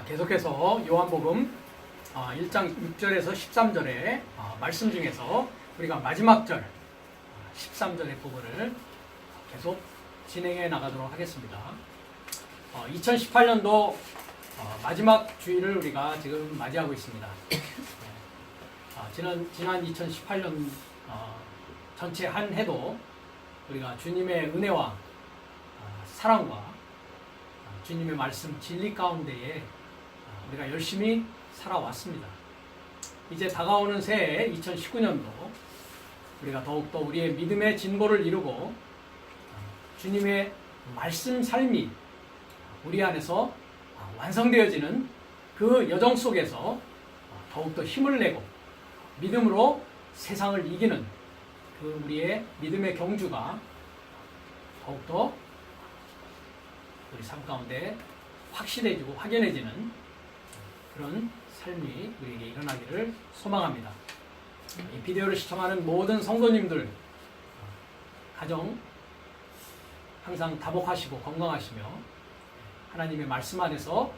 계속해서 요한복음 1장 6절에서 13절의 말씀 중에서 우리가 마지막 절 13절의 부분을 계속 진행해 나가도록 하겠습니다. 2018년도 마지막 주일을 우리가 지금 맞이하고 있습니다. 지난 2018년 전체 한 해도 우리가 주님의 은혜와 사랑과 주님의 말씀 진리 가운데에 우리가 열심히 살아왔습니다. 이제 다가오는 새해 2019년도 우리가 더욱더 우리의 믿음의 진보를 이루고 주님의 말씀 삶이 우리 안에서 완성되어지는 그 여정 속에서 더욱더 힘을 내고 믿음으로 세상을 이기는 그 우리의 믿음의 경주가 더욱더 우리 삶 가운데 확실해지고 확연해지는 그런 삶이 우리에게 일어나기를 소망합니다. 이 비디오를 시청하는 모든 성도님들 가정 항상 다복하시고 건강하시며 하나님의 말씀 안에서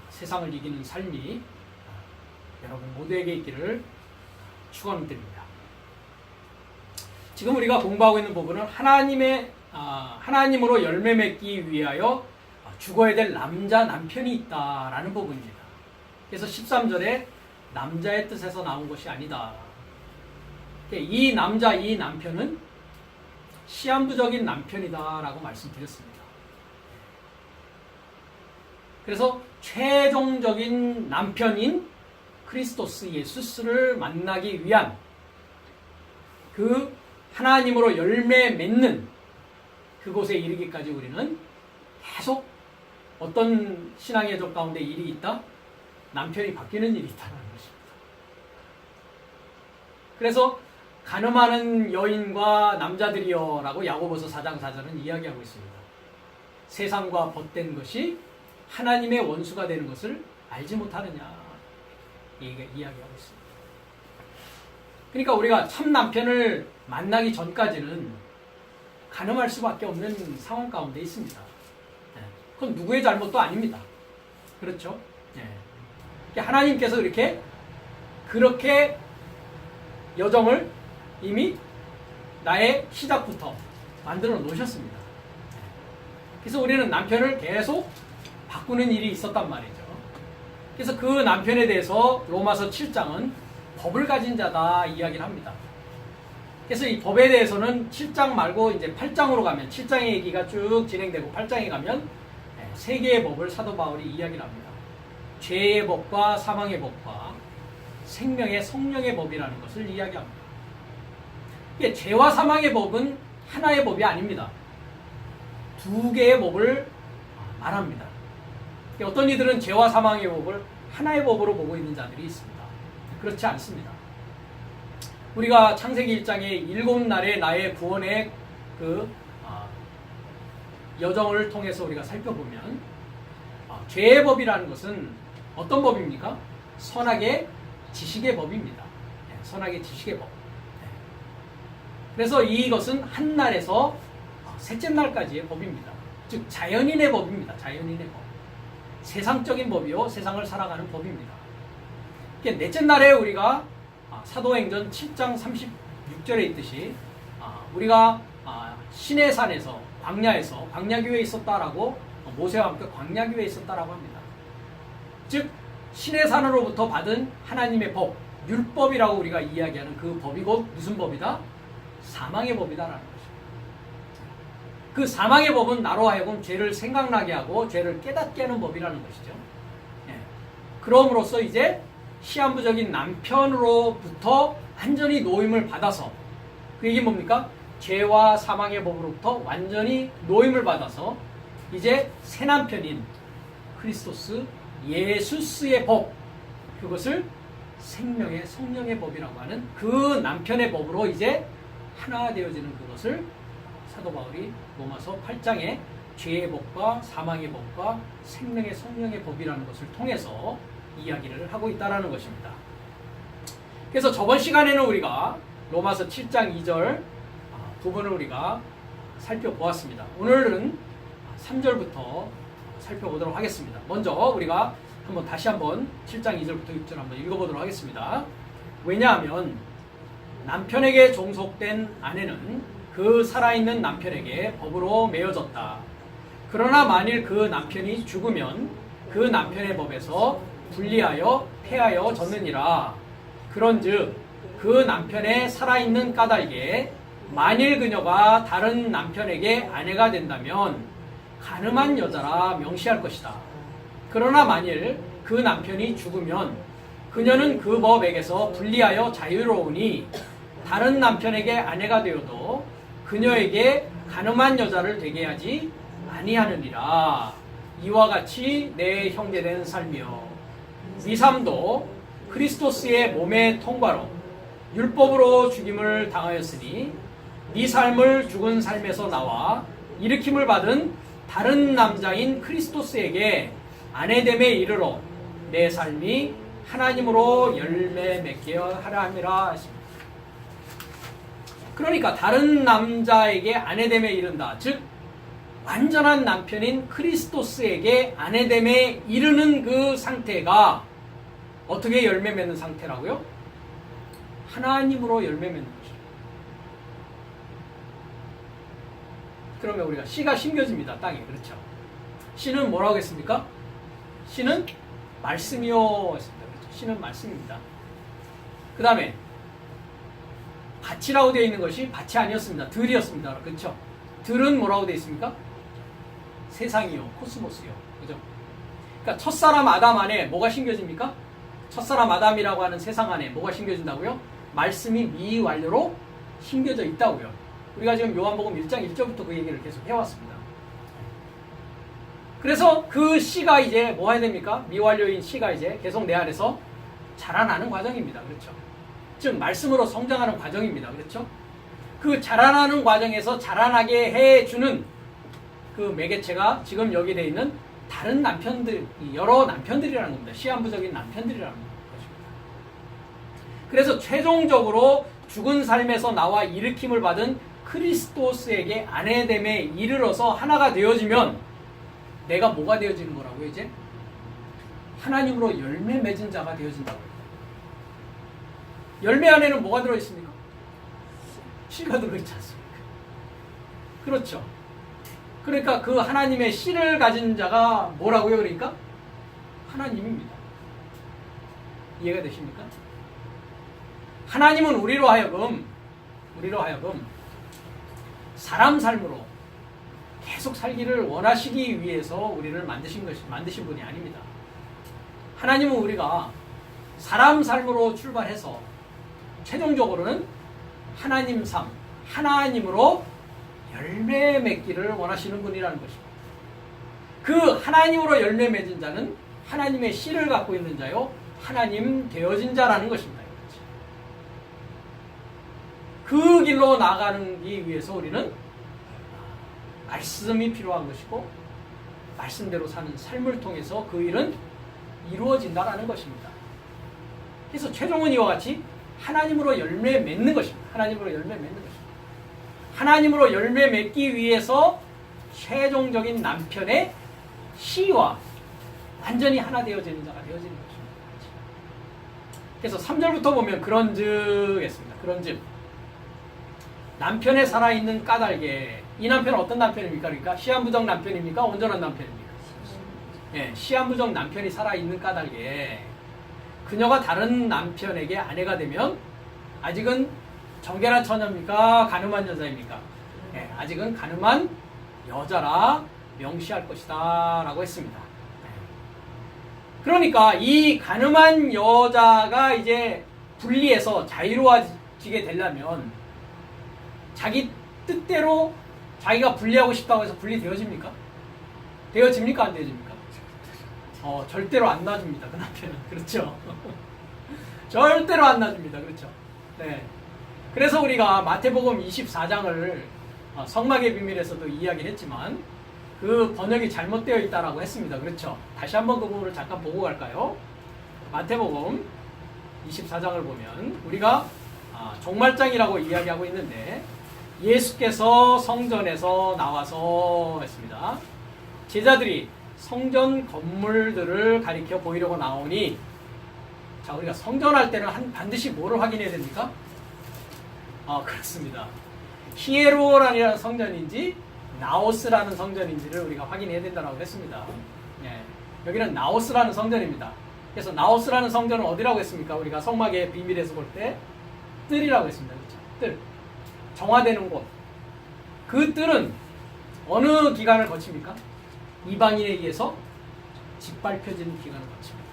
세상을 이기는 삶이 여러분 모두에게 있기를 축원드립니다. 지금 우리가 공부하고 있는 부분은 하나님으로 열매 맺기 위하여 죽어야 될 남편이 있다라는 부분입니다. 그래서 13절에 남자의 뜻에서 나온 것이 아니다. 이 남편은 시한부적인 남편이다라고 말씀드렸습니다. 그래서 최종적인 남편인 크리스토스 예수스를 만나기 위한 그 하나님으로 열매 맺는 그곳에 이르기까지 우리는 계속 어떤 신앙의 적 가운데 일이 있다? 남편이 바뀌는 일이 있다는 것입니다. 그래서 가늠하는 여인과 남자들이여 라고 야고보서 4장 4절은 이야기하고 있습니다. 세상과 벗된 것이 하나님의 원수가 되는 것을 알지 못하느냐 이야기하고 있습니다. 그러니까 우리가 참 남편을 만나기 전까지는 가늠할 수밖에 없는 상황 가운데 있습니다. 그건 누구의 잘못도 아닙니다. 그렇죠? 하나님께서 그렇게 여정을 이미 나의 시작부터 만들어 놓으셨습니다. 그래서 우리는 남편을 계속 바꾸는 일이 있었단 말이죠. 그래서 그 남편에 대해서 로마서 7장은 법을 가진 자다 이야기를 합니다. 그래서 이 법에 대해서는 7장 말고 이제 8장으로 가면 7장의 얘기가 쭉 진행되고 8장에 가면 세 개의 법을 사도 바울이 이야기를 합니다. 죄의 법과 사망의 법과 생명의 성령의 법이라는 것을 이야기합니다. 이게 죄와 사망의 법은 하나의 법이 아닙니다. 두 개의 법을 말합니다. 어떤 이들은 죄와 사망의 법을 하나의 법으로 보고 있는 자들이 있습니다. 그렇지 않습니다. 우리가 창세기 1장의 7날의 나의 구원의 여정을 통해서 우리가 살펴보면 죄의 법이라는 것은 어떤 법입니까? 선악의 지식의 법입니다. 선악의 지식의 법. 그래서 이것은 한 날에서 셋째 날까지의 법입니다. 즉 자연인의 법입니다. 자연인의 법. 세상적인 법이요 세상을 살아가는 법입니다. 넷째 날에 우리가 사도행전 7장 36절에 있듯이 우리가 신의 산에서 광야에서 광야교회에 있었다라고 모세와 함께 광야교회에 있었다라고 합니다. 즉 신의 산으로부터 받은 하나님의 법, 율법이라고 우리가 이야기하는 그 법이 곧 무슨 법이다? 사망의 법이다라는 것입니다. 그 사망의 법은 나로 하여금 죄를 생각나게 하고 죄를 깨닫게 하는 법이라는 것이죠. 그럼으로써 이제 시한부적인 남편으로부터 완전히 노임을 받아서 그 얘기 뭡니까? 죄와 사망의 법으로부터 완전히 노임을 받아서 이제 새 남편인 크리스토스 예수스의 법, 그것을 생명의 성령의 법이라고 하는 그 남편의 법으로 이제 하나 되어지는 그것을 사도 바울이 로마서 8장에 죄의 법과 사망의 법과 생명의 성령의 법이라는 것을 통해서 이야기를 하고 있다는 것입니다. 그래서 저번 시간에는 우리가 로마서 7장 2절 부분을 우리가 살펴보았습니다. 오늘은 3절부터 살펴보도록 하겠습니다. 먼저 우리가 다시 한번 7장 2절부터 6절 한번 읽어보도록 하겠습니다. 왜냐하면 남편에게 종속된 아내는 그 살아있는 남편에게 법으로 매여졌다. 그러나 만일 그 남편이 죽으면 그 남편의 법에서 분리하여 폐하여 졌느니라. 그런즉 그 남편의 살아있는 까닭에 만일 그녀가 다른 남편에게 아내가 된다면 간음한 여자라 명시할 것이다. 그러나 만일 그 남편이 죽으면 그녀는 그 법에게서 분리하여 자유로우니 다른 남편에게 아내가 되어도 그녀에게 간음한 여자를 되게 하지 아니하느니라. 이와 같이 내 형제된 삶이여 이 삶도 그리스도스의 몸의 통과로 율법으로 죽임을 당하였으니 네 삶을 죽은 삶에서 나와 일으킴을 받은 다른 남자인 크리스토스에게 아내됨에 이르러 내 삶이 하나님으로 열매 맺게 하라 함이라 했습니다. 그러니까 다른 남자에게 아내됨에 이른다. 즉 완전한 남편인 크리스토스에게 아내됨에 이르는 그 상태가 어떻게 열매 맺는 상태라고요? 하나님으로 열매 맺는 것이죠. 그러면 우리가 씨가 심겨집니다. 땅에. 그렇죠. 씨는 뭐라고 했습니까? 씨는 말씀이요 했습니다. 그렇죠. 씨는 말씀입니다. 그 다음에 밭이라고 되어 있는 것이 밭이 아니었습니다. 들이었습니다. 그렇죠. 들은 뭐라고 되어 있습니까? 세상이요. 코스모스요. 그죠? 그러니까 첫사람 아담 안에 뭐가 심겨집니까? 첫사람 아담이라고 하는 세상 안에 뭐가 심겨진다고요? 말씀이 미완료로 심겨져 있다고요. 우리가 지금 요한복음 1장 1절부터 그 얘기를 계속 해왔습니다. 그래서 그 씨가 이제 뭐 해야 됩니까? 미완료인 씨가 이제 계속 내 안에서 자라나는 과정입니다. 그렇죠? 즉 말씀으로 성장하는 과정입니다. 그렇죠? 그 자라나는 과정에서 자라나게 해주는 그 매개체가 지금 여기 되어 있는 다른 남편들, 여러 남편들이라는 겁니다. 시한부적인 남편들이라는 것입니다. 그래서 최종적으로 죽은 삶에서 나와 일으킴을 받은 크리스토스에게 아내됨에 이르러서 하나가 되어지면 내가 뭐가 되어지는 거라고요, 이제? 하나님으로 열매 맺은 자가 되어진다고요. 열매 안에는 뭐가 들어있습니까? 씨가 들어있지 않습니까? 그렇죠. 그러니까 그 하나님의 씨를 가진 자가 뭐라고요? 그러니까 하나님입니다. 이해가 되십니까? 하나님은 우리로 하여금 사람 삶으로 계속 살기를 원하시기 위해서 우리를 만드신 분이 아닙니다. 하나님은 우리가 사람 삶으로 출발해서 최종적으로는 하나님 삶, 하나님으로 열매 맺기를 원하시는 분이라는 것입니다. 그 하나님으로 열매 맺은 자는 하나님의 씨를 갖고 있는 자요, 하나님 되어진 자라는 것입니다. 그 길로 나가기 위해서 우리는 말씀이 필요한 것이고 말씀대로 사는 삶을 통해서 그 일은 이루어진다라는 것입니다. 그래서 최종은 이와 같이 하나님으로 열매 맺는 것입니다. 하나님으로 열매 맺는 것입니다. 하나님으로 열매 맺기 위해서 최종적인 남편의 씨와 완전히 하나 되어지는 자가 되어지는 것입니다. 그래서 3절부터 보면 그런즉 했습니다. 그런즉 남편의 살아있는 까닭에, 이 남편은 어떤 남편입니까? 그러니까 시한부적 남편입니까? 온전한 남편입니까? 네, 시한부적 남편이 살아있는 까닭에 그녀가 다른 남편에게 아내가 되면 아직은 정결한 처녀입니까? 간음한 여자입니까? 네, 아직은 간음한 여자라 명시할 것이다 라고 했습니다. 그러니까 이 간음한 여자가 이제 분리해서 자유로워지게 되려면 자기 뜻대로 자기가 분리하고 싶다고 해서 분리되어집니까? 되어집니까? 안 되어집니까? 절대로 안 놔줍니다. 그 남편은. 그렇죠? 절대로 안 놔줍니다. 그렇죠? 네. 그래서 우리가 마태복음 24장을 성막의 비밀에서도 이야기를 했지만 그 번역이 잘못되어 있다라고 했습니다. 그렇죠? 다시 한번 그 부분을 잠깐 보고 갈까요? 마태복음 24장을 보면 우리가 종말장이라고 이야기하고 있는데 예수께서 성전에서 나와서 했습니다. 제자들이 성전 건물들을 가리켜 보이려고 나오니, 자, 우리가 성전할 때는 반드시 뭐를 확인해야 됩니까? 그렇습니다. 히에로라는 성전인지 나오스라는 성전인지를 우리가 확인해야 된다고 했습니다. 예, 여기는 나오스라는 성전입니다. 그래서 나오스라는 성전은 어디라고 했습니까? 우리가 성막의 비밀에서 볼 때 뜰이라고 했습니다. 그렇죠? 뜰. 정화되는 곳. 그 뜰은 어느 기간을 거칩니까? 이방인에 의해서 짓밟혀지는 기간을 거칩니다.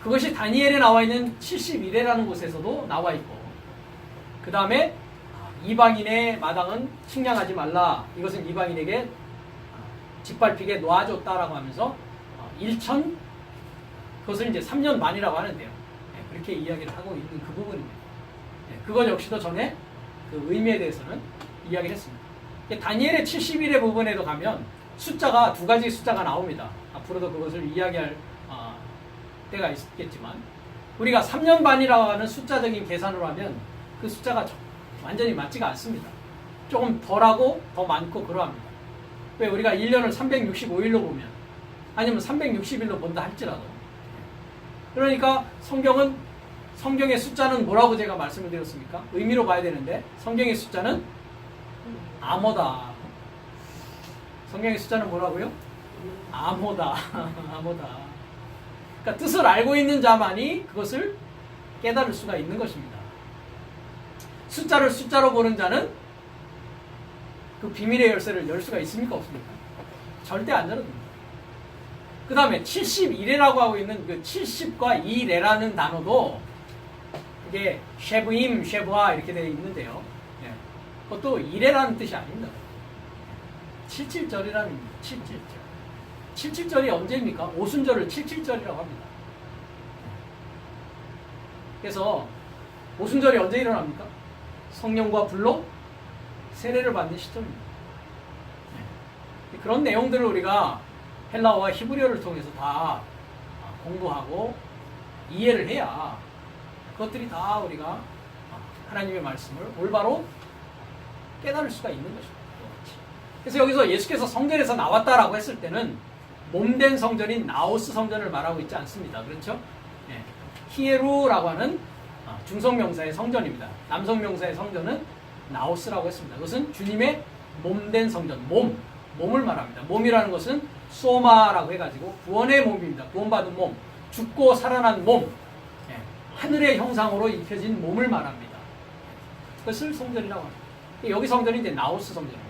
그것이 다니엘에 나와 있는 71회라는 곳에서도 나와 있고, 그 다음에 이방인의 마당은 식량하지 말라. 이것은 이방인에게 짓밟히게 놓아줬다라고 하면서 1천, 그것을 이제 3년 만이라고 하는데요. 그렇게 이야기를 하고 있는 그 부분입니다. 그것 역시도 전에 그 의미에 대해서는 이야기를 했습니다. 다니엘의 71회 부분에도 가면 숫자가 두 가지 숫자가 나옵니다. 앞으로도 그것을 이야기할 때가 있겠지만, 우리가 3년 반이라고 하는 숫자적인 계산으로 하면 그 숫자가 완전히 맞지가 않습니다. 조금 덜하고 더 많고 그러합니다. 왜? 우리가 1년을 365일로 보면, 아니면 360일로 본다 할지라도, 그러니까 성경의 숫자는 뭐라고 제가 말씀을 드렸습니까? 의미로 봐야 되는데, 성경의 숫자는 암호다. 성경의 숫자는 뭐라고요? 암호다. 암호다. 그러니까 뜻을 알고 있는 자만이 그것을 깨달을 수가 있는 것입니다. 숫자를 숫자로 보는 자는 그 비밀의 열쇠를 열 수가 있습니까? 없습니까? 절대 안 열어줍니다. 그 다음에 71회라고 하고 있는 그 70과 2레라는 단어도 이게 쉐브임, 쉐브아 이렇게 되어 있는데요. 그것도 2레라는 뜻이 아닙니다. 77절이라는 의미입니다. 77절. 77절이 언제입니까? 오순절을 77절이라고 합니다. 그래서 오순절이 언제 일어납니까? 성령과 불로 세례를 받는 시점입니다. 그런 내용들을 우리가 헬라어와 히브리어를 통해서 다 공부하고 이해를 해야 그것들이 다 우리가 하나님의 말씀을 올바로 깨달을 수가 있는 것입니다. 그래서 여기서 예수께서 성전에서 나왔다라고 했을 때는 몸된 성전인 나오스 성전을 말하고 있지 않습니다. 그렇죠? 히에루라고 하는 중성명사의 성전입니다. 남성명사의 성전은 나오스라고 했습니다. 그것은 주님의 몸된 성전, 몸을 말합니다. 몸이라는 것은 소마라고 해가지고 구원의 몸입니다. 구원받은 몸, 죽고 살아난 몸, 하늘의 형상으로 입혀진 몸을 말합니다. 그것을 성전이라고 합니다. 여기 성전이 이제 나오스 성전입니다.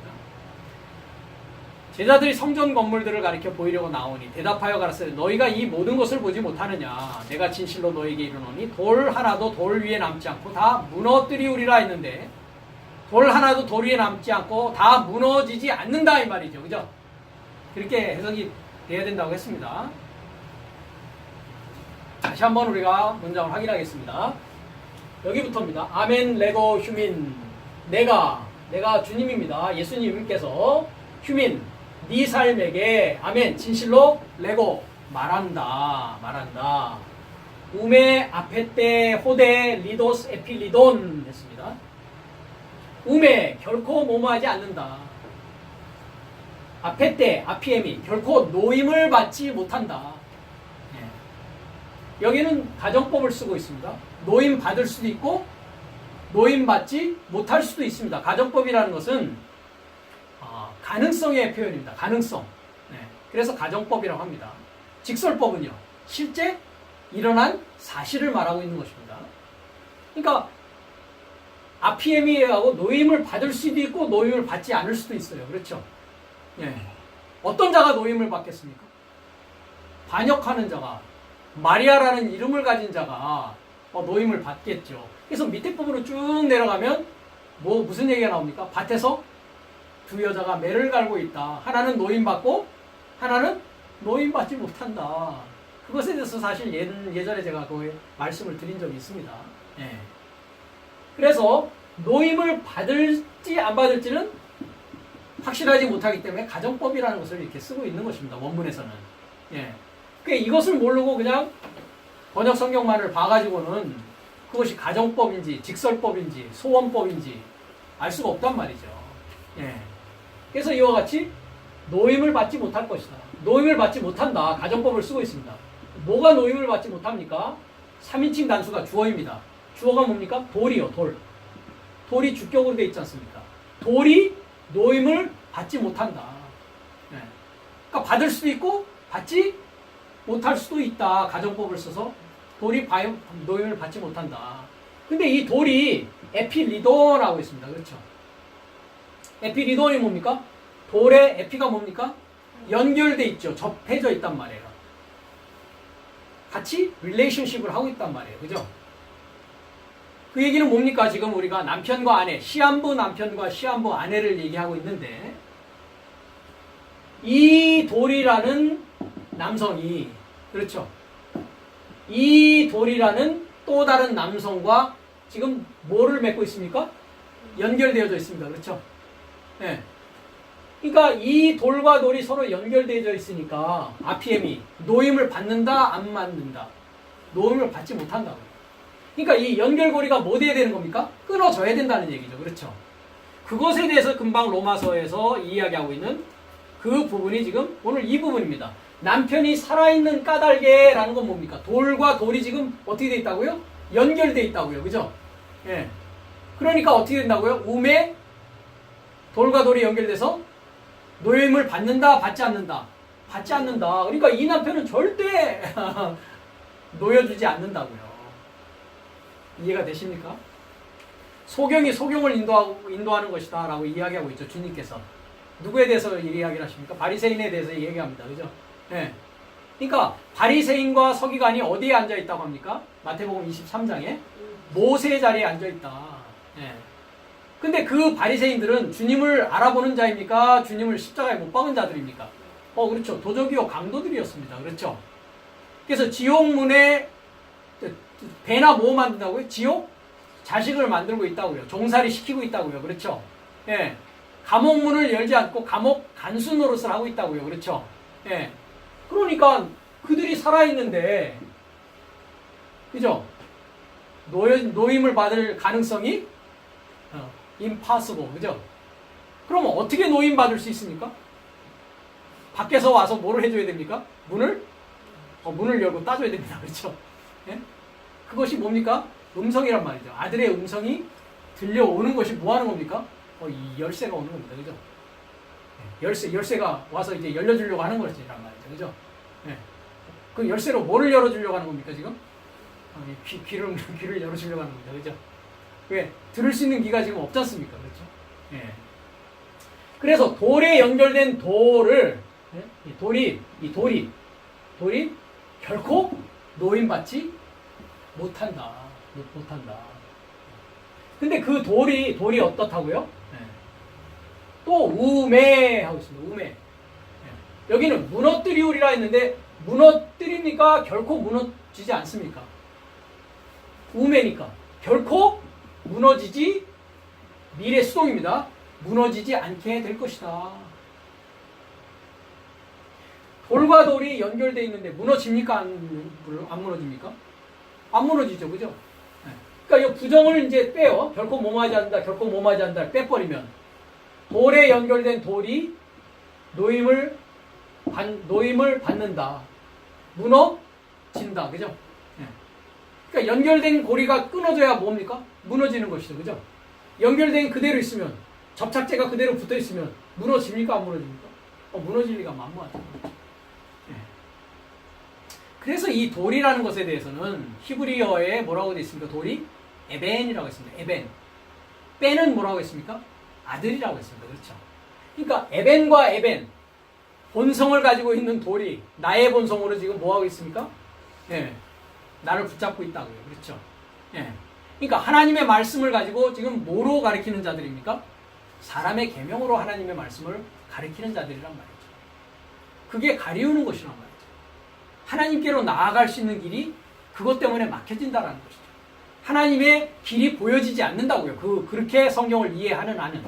제자들이 성전 건물들을 가리켜 보이려고 나오니 대답하여 가라사대 너희가 이 모든 것을 보지 못하느냐. 내가 진실로 너희에게 이르노니 돌 하나도 돌 위에 남지 않고 다 무너뜨리우리라 했는데, 돌 하나도 돌 위에 남지 않고 다 무너지지 않는다 이 말이죠. 그죠? 그렇게 해석이 돼야 된다고 했습니다. 다시 한번 우리가 문장을 확인하겠습니다. 여기부터입니다. 아멘 레고 휴민. 내가 주님입니다. 예수님께서 휴민 네 삶에게 아멘 진실로 레고 말한다. 우메 아페테 호데 리도스 에필리돈 했습니다. 우메 결코 뭐뭐하지 않는다. 아페테 아피에미 결코 노임을 받지 못한다. 여기는 가정법을 쓰고 있습니다. 노임 받을 수도 있고 노임 받지 못할 수도 있습니다. 가정법이라는 것은 가능성의 표현입니다. 가능성. 그래서 가정법이라고 합니다. 직설법은요. 실제 일어난 사실을 말하고 있는 것입니다. 그러니까 아피에미하고 노임을 받을 수도 있고 노임을 받지 않을 수도 있어요. 그렇죠? 어떤 자가 노임을 받겠습니까? 반역하는 자가, 마리아라는 이름을 가진 자가 노임을 받겠죠. 그래서 밑에 부분으로 쭉 내려가면 무슨 얘기가 나옵니까? 밭에서 두 여자가 매를 갈고 있다. 하나는 노임받고 하나는 노임받지 못한다. 그것에 대해서 사실 예전에 제가 그 말씀을 드린 적이 있습니다. 그래서 노임을 받을지 안 받을지는 확실하지 못하기 때문에 가정법이라는 것을 이렇게 쓰고 있는 것입니다. 원문에서는. 그러니까 이것을 모르고 그냥 번역 성경만을 봐가지고는 그것이 가정법인지 직설법인지 소원법인지 알 수가 없단 말이죠. 그래서 이와 같이 노임을 받지 못할 것이다. 노임을 받지 못한다. 가정법을 쓰고 있습니다. 뭐가 노임을 받지 못합니까? 3인칭 단수가 주어입니다. 주어가 뭡니까? 돌이요, 돌. 돌이 주격으로 되어 있지 않습니까? 돌이 노임을 받지 못한다. 네. 그러니까 받을 수도 있고 받지 못할 수도 있다. 가정법을 써서 돌이 노임을 받지 못한다. 근데 이 돌이 에피리돈이라고 있습니다. 그렇죠? 에피리돈이 뭡니까? 돌의 에피가 뭡니까? 연결돼 있죠. 접해져 있단 말이에요. 같이 릴레이션십을 하고 있단 말이에요. 그죠? 그 얘기는 뭡니까? 지금 우리가 남편과 아내, 시한부 남편과 시한부 아내를 얘기하고 있는데 이 돌이라는 남성이 그렇죠? 이 돌이라는 또 다른 남성과 지금 뭐를 맺고 있습니까? 연결되어져 있습니다. 그렇죠? 네. 그러니까 이 돌과 돌이 서로 연결되어져 있으니까 RPM이 노임을 받는다, 안 받는다. 노임을 받지 못한다고요. 그러니까 이 연결고리가 뭐 돼야 되는 겁니까? 끊어져야 된다는 얘기죠. 그렇죠? 그것에 대해서 금방 로마서에서 이야기하고 있는 그 부분이 지금 오늘 이 부분입니다. 남편이 살아있는 까닭에라는 건 뭡니까? 돌과 돌이 지금 어떻게 돼 있다고요? 연결돼 있다고요. 그죠? 예. 그러니까 어떻게 된다고요? 음에 돌과 돌이 연결돼서 노임을 받는다, 받지 않는다? 받지 않는다. 그러니까 이 남편은 절대 놓여주지 않는다고요. 이해가 되십니까? 소경이 소경을 인도하는 것이다 라고 이야기하고 있죠. 주님께서. 누구에 대해서 이야기를 하십니까? 바리새인에 대해서 얘기합니다. 그죠? 예. 그러니까 바리새인과 서기관이 어디에 앉아 있다고 합니까? 마태복음 23장에 모세의 자리에 앉아 있다. 예. 근데 그 바리새인들은 주님을 알아보는 자입니까? 주님을 십자가에 못 박은 자들입니까? 그렇죠. 도적이요 강도들이었습니다. 그렇죠. 그래서 지옥문에 배나 뭐 만든다고요? 지옥? 자식을 만들고 있다고요. 종살이 시키고 있다고요. 그렇죠. 예. 감옥문을 열지 않고 감옥 간수 노릇을 하고 있다고요. 그렇죠. 예. 그러니까 그들이 살아있는데, 그죠? 노임을 받을 가능성이 impossible. 그죠? 그러면 어떻게 노임 받을 수 있습니까? 밖에서 와서 뭐를 해줘야 됩니까? 문을 열고 따줘야 됩니다. 그렇죠? 예? 그것이 뭡니까? 음성이란 말이죠. 아들의 음성이 들려오는 것이 뭐 하는 겁니까? 이 열쇠가 오는 겁니다. 그죠? 열쇠가 와서 이제 열려주려고 하는 것이란 말이죠. 그죠? 예. 그 열쇠로 뭐를 열어주려고 하는 겁니까, 지금? 귀를 열어주려고 하는 겁니다. 그죠? 왜? 들을 수 있는 귀가 지금 없지 않습니까? 그렇죠? 예. 그래서 돌에 연결된 돌을, 예? 이 돌이 결코 노임받지 못한다. 근데 그 돌이 어떻다고요? 예. 또 우매하고 있습니다. 우매. 예. 여기는 무너뜨리우리라 했는데 무너뜨립니까? 결코 무너지지 않습니까? 우매니까 결코 무너지지 미래 수동입니다. 무너지지 않게 될 것이다. 돌과 돌이 연결되어 있는데 무너집니까? 안 무너집니까? 안 무너지죠. 그죠? 그러니까 이 부정을 이제 빼요. 결코 뭐뭐하지 않는다. 결코 뭐뭐하지 않는다. 빼버리면 돌에 연결된 돌이 노임을 받는다. 무너진다. 그죠? 그러니까 연결된 고리가 끊어져야 뭡니까? 무너지는 것이죠. 그죠? 연결된 그대로 있으면 접착제가 그대로 붙어 있으면 무너집니까? 안 무너집니까? 무너질 리가 만무하죠. 그래서 이 돌이라는 것에 대해서는 히브리어에 뭐라고 되어 있습니까? 돌이 에벤이라고 했습니다. 에벤. 벤은 뭐라고 했습니까? 아들이라고 했습니다. 그렇죠? 그러니까 에벤과 에벤, 본성을 가지고 있는 돌이 나의 본성으로 지금 뭐하고 있습니까? 예, 나를 붙잡고 있다고요. 그렇죠? 예. 그러니까 하나님의 말씀을 가지고 지금 뭐로 가리키는 자들입니까? 사람의 계명으로 하나님의 말씀을 가리키는 자들이란 말이죠. 그게 가리우는 것이란 말이죠. 하나님께로 나아갈 수 있는 길이 그것 때문에 막혀진다는 것이죠. 하나님의 길이 보여지지 않는다고요. 그렇게 성경을 이해하는 한은.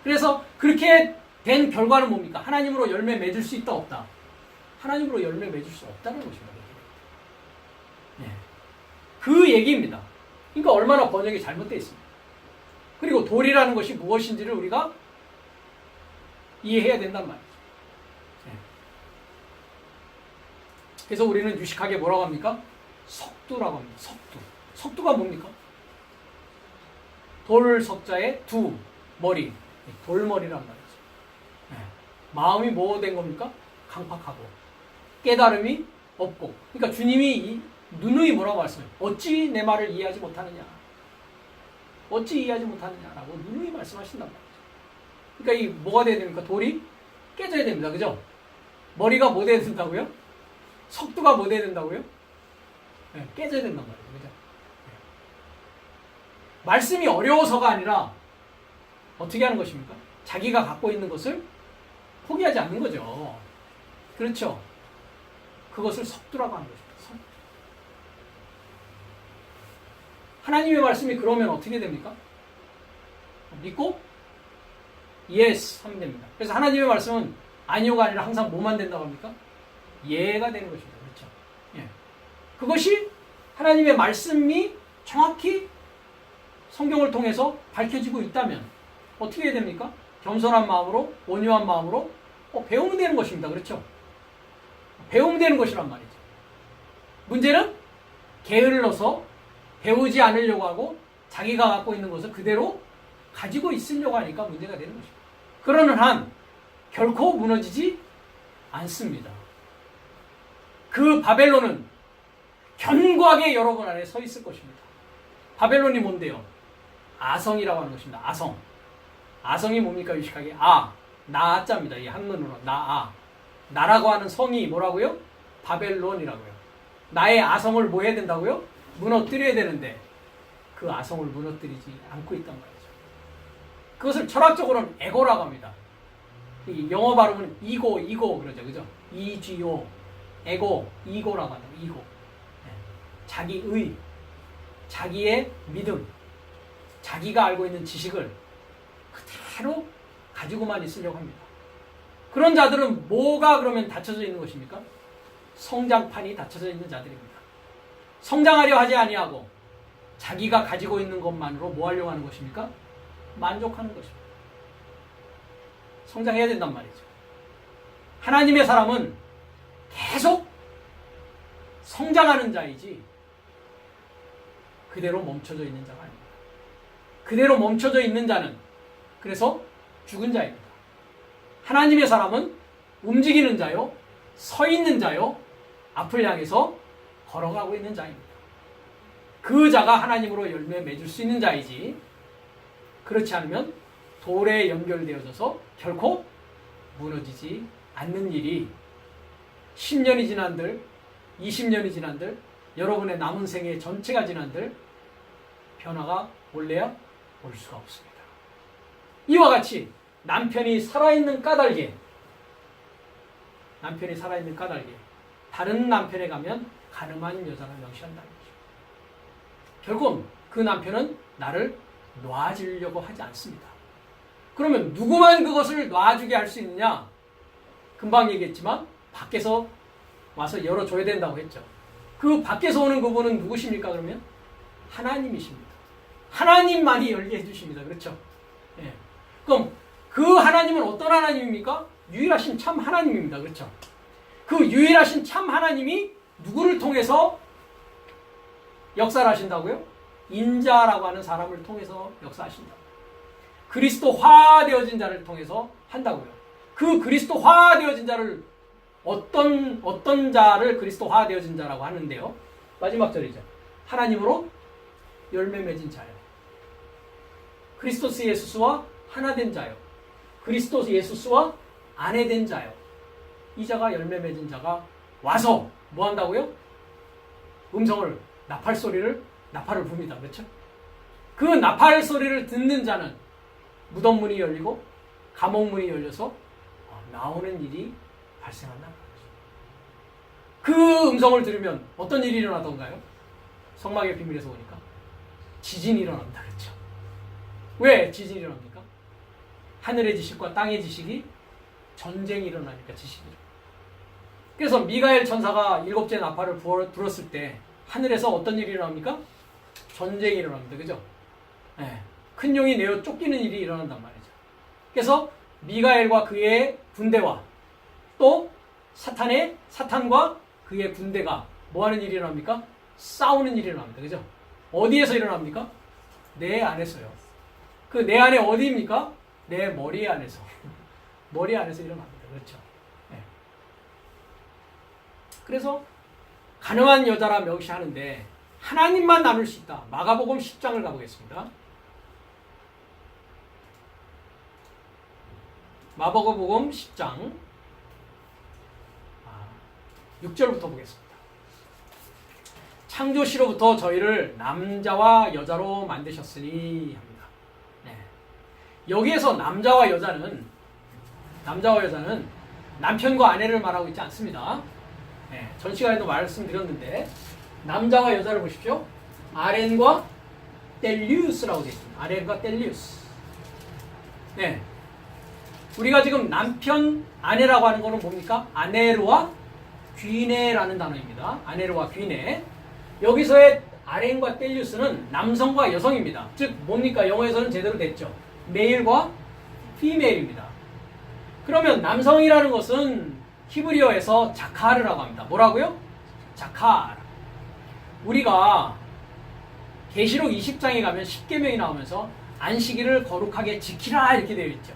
그래서 그렇게 된 결과는 뭡니까? 하나님으로 열매 맺을 수 있다 없다? 하나님으로 열매 맺을 수 없다는 것입니다. 네. 그 얘기입니다. 그러니까 얼마나 번역이 잘못되어 있습니다. 그리고 돌이라는 것이 무엇인지를 우리가 이해해야 된단 말이죠. 예. 그래서 우리는 유식하게 뭐라고 합니까? 석두라고 합니다. 석두. 석두가 뭡니까? 돌석자에 두, 머리. 돌머리란 말이죠. 예. 마음이 뭐 된 겁니까? 강팍하고 깨달음이 없고. 그러니까 주님이 누누이 뭐라고 말씀해요? 어찌 내 말을 이해하지 못하느냐? 어찌 이해하지 못하느냐라고 누누이 말씀하신단 말이죠. 그러니까 이 뭐가 돼야 됩니까? 돌이 깨져야 됩니다. 그죠? 머리가 뭐 돼야 된다고요? 석두가 뭐 돼야 된다고요? 네, 깨져야 된단 말이죠. 그죠? 네. 말씀이 어려워서가 아니라 어떻게 하는 것입니까? 자기가 갖고 있는 것을 포기하지 않는 거죠. 그렇죠? 그것을 석두라고 하는 것입니다. 석두. 하나님의 말씀이 그러면 어떻게 됩니까? 믿고 yes 하면 됩니다. 그래서 하나님의 말씀은 아니요가 아니라 항상 뭐만 된다고 합니까? 예가 되는 것입니다. 그렇죠? 예. 그것이 하나님의 말씀이 정확히 성경을 통해서 밝혀지고 있다면 어떻게 해야 됩니까? 겸손한 마음으로, 온유한 마음으로 배우면 되는 것입니다. 그렇죠? 배우면 되는 것이란 말이죠. 문제는 게을러서 배우지 않으려고 하고 자기가 갖고 있는 것을 그대로 가지고 있으려고 하니까 문제가 되는 것입니다. 그러는 한 결코 무너지지 않습니다. 그 바벨론은 견고하게 여러분 안에 서 있을 것입니다. 바벨론이 뭔데요? 아성이라고 하는 것입니다. 아성. 아성이 뭡니까? 유식하게 나자입니다. 이 한문으로 나라고 하는 성이 뭐라고요? 바벨론이라고요. 나의 아성을 뭐 해야 된다고요? 무너뜨려야 되는데 그 아성을 무너뜨리지 않고 있단 말이죠. 그것을 철학적으로는 에고라고 합니다. 이 영어 발음은 이고 그러죠. 그죠? EGO 에고, 이고라고 합니다. 이고. 네. 자기의, 자기의 믿음, 자기가 알고 있는 지식을 그대로 가지고만 있으려고 합니다. 그런 자들은 뭐가 그러면 닫혀져 있는 것입니까? 성장판이 닫혀져 있는 자들입니다. 성장하려 하지 아니하고 자기가 가지고 있는 것만으로 뭐 하려고 하는 것입니까? 만족하는 것입니다. 성장해야 된단 말이죠. 하나님의 사람은 계속 성장하는 자이지 그대로 멈춰져 있는 자가 아닙니다. 그대로 멈춰져 있는 자는 그래서 죽은 자입니다. 하나님의 사람은 움직이는 자요, 서 있는 자요, 앞을 향해서 걸어가고 있는 자입니다. 그 자가 하나님으로 열매 맺을 수 있는 자이지 그렇지 않으면 돌에 연결되어져서 결코 무너지지 않는 일이 10년이 지난들, 20년이 지난들, 여러분의 남은 생애 전체가 지난들 변화가 올래야 올 수가 없습니다. 이와 같이 남편이 살아있는 까닭에 다른 남편에 가면 가늠한 여자를 명시한다는 거죠. 결국 그 남편은 나를 놔주려고 하지 않습니다. 그러면 누구만 그것을 놔주게 할 수 있느냐? 금방 얘기했지만 밖에서 와서 열어줘야 된다고 했죠. 그 밖에서 오는 그분은 누구십니까? 그러면 하나님이십니다. 하나님만이 열게 해주십니다. 그렇죠? 예. 그럼 그 하나님은 어떤 하나님입니까? 유일하신 참 하나님입니다. 그렇죠? 그 유일하신 참 하나님이 누구를 통해서 역사를 하신다고요? 인자라고 하는 사람을 통해서 역사하신다. 그리스도화 되어진 자를 통해서 한다고요. 그 그리스도화 되어진 자를 어떤 자를 그리스도화 되어진 자라고 하는데요. 마지막 절이죠. 하나님으로 열매 맺은 자요. 그리스도스 예수스와 하나 된 자요. 그리스도 예수스와 아내 된 자요. 이 자가 열매 맺은 자가 와서 뭐 한다고요? 음성을 나팔을 붑니다. 그렇죠? 그 나팔 소리를 듣는 자는 무덤 문이 열리고 감옥 문이 열려서 나오는 일이 발생한다. 그 음성을 들으면 어떤 일이 일어나던가요? 성막의 비밀에서 보니까 지진이 일어납니다. 그렇죠? 왜 지진이 일어납니까? 하늘의 지식과 땅의 지식이 전쟁이 일어나니까 지식이 일어납니다. 그래서 미가엘 천사가 7째 나팔을 불었을 때 하늘에서 어떤 일이 일어납니까? 전쟁이 일어납니다. 그죠? 네. 큰 용이 내어 쫓기는 일이 일어난단 말이죠. 그래서 미가엘과 그의 군대와 또 사탄과 그의 군대가 뭐 하는 일이 일어납니까? 싸우는 일이 일어납니다. 그죠? 어디에서 일어납니까? 내 안에서요. 그 내 안에 어디입니까? 내 머리 안에서. 머리 안에서 일어납니다. 그렇죠? 네. 그래서 가능한 여자라 멸시하는데 하나님만 나눌 수 있다. 마가복음 10장을 가보겠습니다. 마가복음 10장 6절부터 보겠습니다. 창조시로부터 저희를 남자와 여자로 만드셨으니 합니다. 네. 여기에서 남자와 여자는 남편과 아내를 말하고 있지 않습니다. 네. 전 시간에도 말씀드렸는데 남자와 여자를 보십시오. 아렌과 텔리우스라고 되어 있습니다. 아렌과 텔리우스. 네. 우리가 지금 남편, 아내라고 하는 거는 뭡니까? 아네르와 귀네라는 단어입니다. 아네르와 귀네. 여기서의 아렌과 텔리우스는 남성과 여성입니다. 즉 뭡니까? 영어에서는 제대로 됐죠. 메일과 피메일입니다. 그러면 남성이라는 것은 히브리어에서 자카르라고 합니다. 뭐라고요? 자카르. 우리가 계시록 20장에 가면 10계명이 나오면서 안식일을 거룩하게 지키라 이렇게 되어 있죠.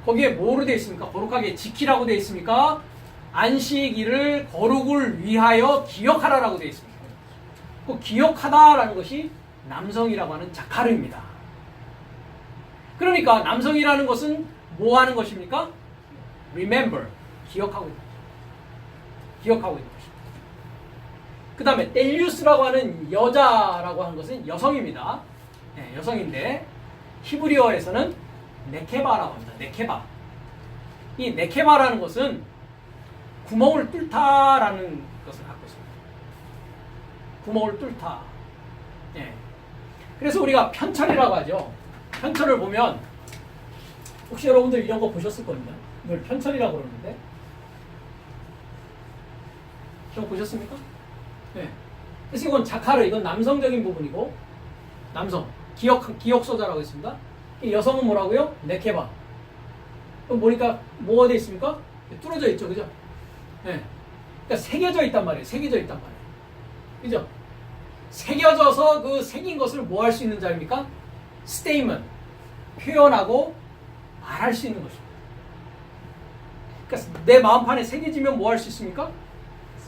거기에 뭐로 되어 있습니까? 거룩하게 지키라고 되어 있습니까? 안식일을 거룩을 위하여 기억하라라고 되어 있습니다. 그 기억하다라는 것이 남성이라고 하는 자카르입니다. 그러니까 남성이라는 것은 뭐 하는 것입니까? Remember. 기억하고 있는 것입니다. 기억하고 있는 것입니다. 그 다음에 텔리우스라고 하는 여자라고 하는 것은 여성입니다. 네, 여성인데 히브리어에서는 네케바라고 합니다. 네케바. 이 네케바라는 것은 구멍을 뚫다라는 것을 갖고 있습니다. 구멍을 뚫다. 예. 그래서 우리가 편철이라고 하죠. 편철을 보면 혹시 여러분들 이런 거 보셨을 겁니다. 이걸 편철이라고 그러는데 이런 거 보셨습니까? 예. 그래서 이건 자카르, 이건 남성적인 부분이고 남성, 기억소자라고 했습니다. 이 여성은 뭐라고요? 네케바. 그럼 보니까 뭐가 되어 있습니까? 뚫어져 있죠, 그죠? 예. 그러니까 새겨져 있단 말이에요. 새겨져 있단 말이에요. 그죠? 새겨져서 그 새긴 것을 뭐 할 수 있는 자입니까? 스테이먼. 표현하고 말할 수 있는 것입니다. 그러니까 내 마음판에 새겨지면 뭐 할 수 있습니까?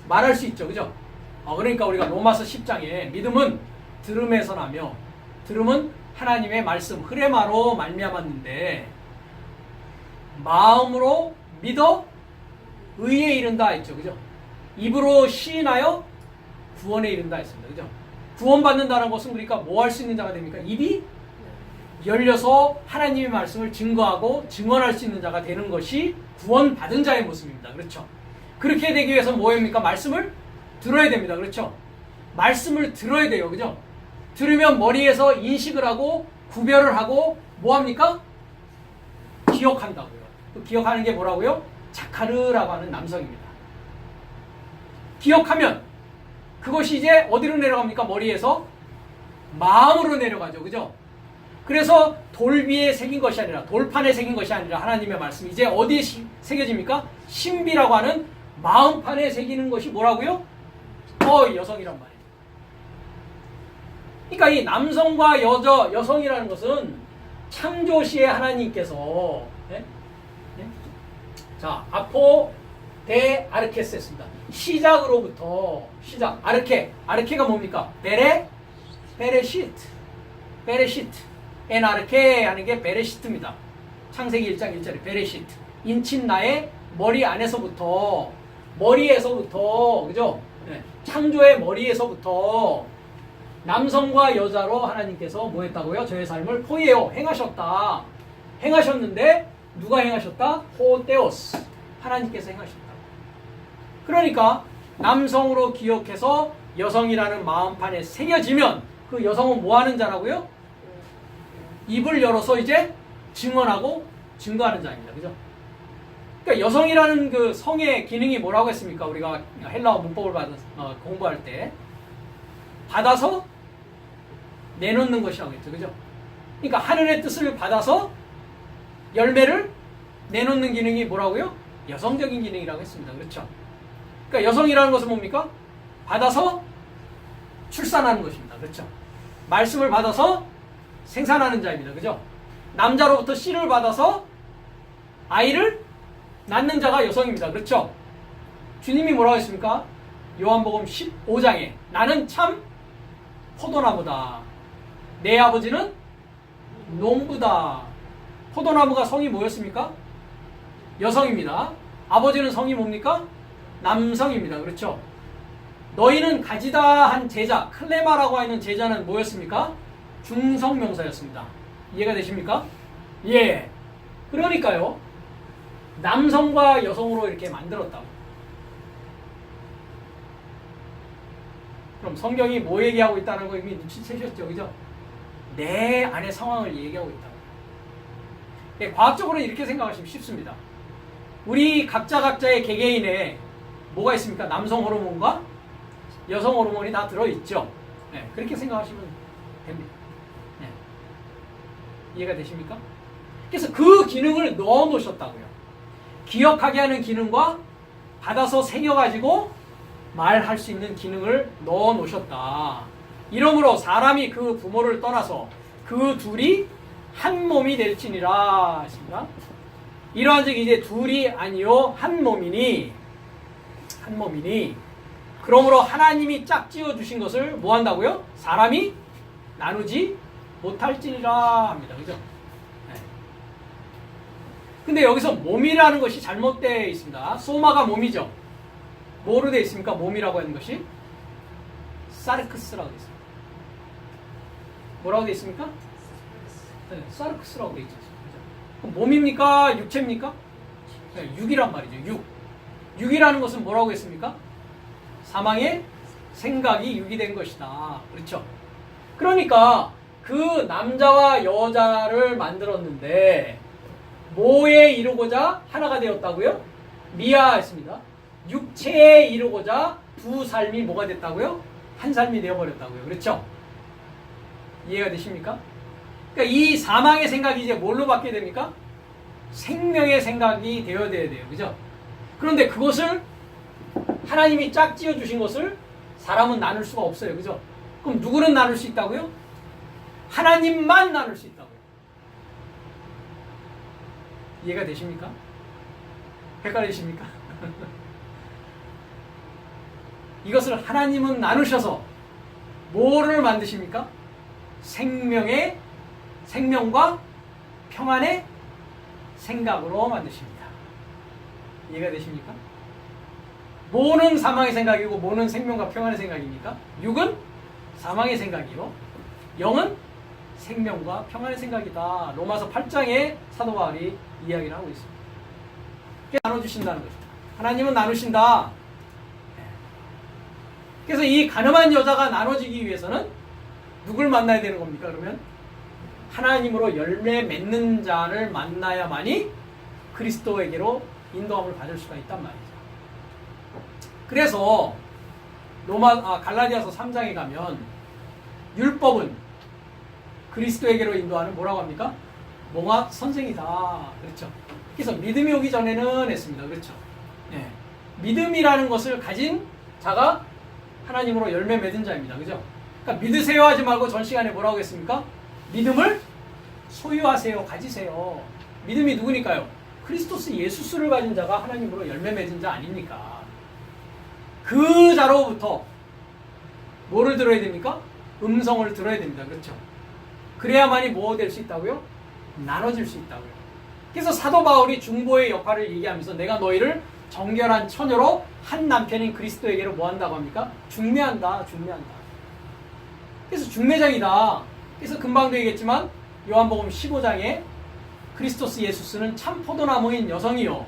말할 수 있죠, 그죠? 그러니까 우리가 로마서 10장에 믿음은 들음에서 나며 들음은 하나님의 말씀 흐레마로 말미암았는데 마음으로 믿어 의에 이른다 했죠, 그죠? 입으로 시인하여 구원에 이른다 했습니다, 그죠? 구원받는다는 것은 우리가 뭐 할 수 있는 자가 됩니까? 입이 열려서 하나님의 말씀을 증거하고 증언할 수 있는 자가 되는 것이 구원받은 자의 모습입니다, 그렇죠? 그렇게 되기 위해서 뭐입니까? 말씀을 들어야 됩니다, 그렇죠? 말씀을 들어야 돼요, 그죠? 들으면 머리에서 인식을 하고 구별을 하고 뭐합니까? 기억한다고요. 또 기억하는 게 뭐라고요? 자카르라고 하는 남성입니다. 기억하면 그것이 이제 어디로 내려갑니까? 머리에서 마음으로 내려가죠, 그죠? 그래서 돌 위에 새긴 것이 아니라 돌판에 새긴 것이 아니라 하나님의 말씀이 이제 어디에 새겨집니까? 신비라고 하는 마음판에 새기는 것이 뭐라고요? 여성이란 말이에요. 그러니까 이 남성과 여성이라는 것은 창조시에 하나님께서 자, 아포 데 아르케스 했습니다. 시작으로부터 아르케가 뭡니까? 베레시트 엔 아르케 하는 게 베레시트입니다. 창세기 1장 1절에 베레시트. 인친 나의 머리 안에서부터 그죠? 네. 창조의 머리에서부터 남성과 여자로 하나님께서 뭐 했다고요? 저의 삶을 포이에요. 행하셨다. 행하셨는데 누가 행하셨다? 호테오스. 하나님께서 행하셨다. 그러니까 남성으로 기억해서 여성이라는 마음판에 새겨지면 그 여성은 뭐 하는 자라고요? 입을 열어서 이제 증언하고 증거하는 자입니다. 그죠? 그러니까 여성이라는 그 성의 기능이 뭐라고 했습니까? 우리가 헬라어 문법을 공부할 때 받아서 내놓는 것이라고 했죠. 그죠? 그러니까 하늘의 뜻을 받아서 열매를 내놓는 기능이 뭐라고요? 여성적인 기능이라고 했습니다. 그렇죠? 그러니까 여성이라는 것은 뭡니까? 받아서 출산하는 것입니다. 그렇죠? 말씀을 받아서 생산하는 자입니다. 그죠? 남자로부터 씨를 받아서 아이를 낳는 자가 여성입니다. 그렇죠? 주님이 뭐라고 했습니까? 요한복음 15장에 나는 참 포도나무다. 내 아버지는 농부다. 포도나무가 성이 뭐였습니까? 여성입니다. 아버지는 성이 뭡니까? 남성입니다. 그렇죠? 너희는 가지다 한 제자, 클레마라고 하는 제자는 뭐였습니까? 중성명사였습니다. 이해가 되십니까? 예. 그러니까요. 남성과 여성으로 이렇게 만들었다고. 그럼 성경이 뭐 얘기하고 있다는 거 이미 눈치채셨죠? 그죠? 내 안의 상황을 얘기하고 있다고. 예, 과학적으로는 이렇게 생각하시면 쉽습니다. 우리 각자의 개개인에 뭐가 있습니까? 남성 호르몬과 여성 호르몬이 다 들어있죠. 네, 그렇게 생각하시면 됩니다. 네. 이해가 되십니까? 그래서 그 기능을 넣어 놓으셨다고요. 기억하게 하는 기능과 받아서 새겨가지고 말할 수 있는 기능을 넣어 놓으셨다. 이러므로 사람이 그 부모를 떠나서 그 둘이 한 몸이 될지니라 했습니다. 이러한 즉 이제 둘이 아니요 한 몸이니 그러므로 하나님이 짝지어 주신 것을 뭐 한다고요? 사람이 나누지 못할지니라 합니다. 그죠? 네. 근데 여기서 몸이라는 것이 잘못되어 있습니다. 소마가 몸이죠. 뭐로 되어 있습니까? 몸이라고 하는 것이 사르크스라고 되어 있습니다. 뭐라고 되어 있습니까? 네, 사르크스라고 되어 있죠. 그럼 몸입니까? 육체입니까? 네, 육이란 말이죠. 육이라는 것은 뭐라고 했습니까? 사망의 생각이 육이 된 것이다. 그렇죠? 그러니까 그 남자와 여자를 만들었는데 뭐에 이루고자 하나가 되었다고요? 미아 했습니다. 육체에 이루고자 두 삶이 뭐가 됐다고요? 한 삶이 되어버렸다고요. 그렇죠? 이해가 되십니까? 그러니까 이 사망의 생각이 이제 뭘로 바뀌게 됩니까? 생명의 생각이 되어야 돼요. 그죠? 그런데 그것을 하나님이 짝지어 주신 것을 사람은 나눌 수가 없어요. 그죠? 그럼 누구는 나눌 수 있다고요? 하나님만 나눌 수 있다고요. 이해가 되십니까? 헷갈리십니까? 이것을 하나님은 나누셔서 뭐를 만드십니까? 생명과 평안의 생각으로 만드십니다. 이해가 되십니까? 뭐는 사망의 생각이고 뭐는 생명과 평안의 생각입니까? 육은 사망의 생각이요. 영은 생명과 평안의 생각이다. 로마서 8장에 사도 바울이 이야기를 하고 있습니다. 나눠주신다는 거죠. 하나님은 나누신다. 그래서 이 가늠한 여자가 나눠지기 위해서는 누굴 만나야 되는 겁니까? 그러면 하나님으로 열매 맺는 자를 만나야만이 그리스도에게로 인도함을 받을 수가 있단 말이죠. 그래서 갈라디아서 3장에 가면 율법은 그리스도에게로 인도하는 뭐라고 합니까? 몽학 선생이다. 그렇죠. 그래서 믿음이 오기 전에는 했습니다. 그렇죠. 네. 믿음이라는 것을 가진 자가 하나님으로 열매 맺은 자입니다. 그죠? 그러니까 믿으세요 하지 말고 전 시간에 뭐라고 했습니까? 믿음을 소유하세요. 가지세요. 믿음이 누구니까요? 크리스토스 예수스를 가진 자가 하나님으로 열매 맺은 자 아닙니까? 그 자로부터 뭐를 들어야 됩니까? 음성을 들어야 됩니다. 그렇죠? 그래야만이 뭐 될 수 있다고요? 나눠질 수 있다고요. 그래서 사도 바울이 중보의 역할을 얘기하면서 내가 너희를 정결한 처녀로 한 남편인 그리스도에게로 뭐 한다고 합니까? 중매한다. 그래서 중매장이다. 그래서 금방도 얘기했지만 요한복음 15장에 크리스토스 예수스는 참 포도나무인 여성이요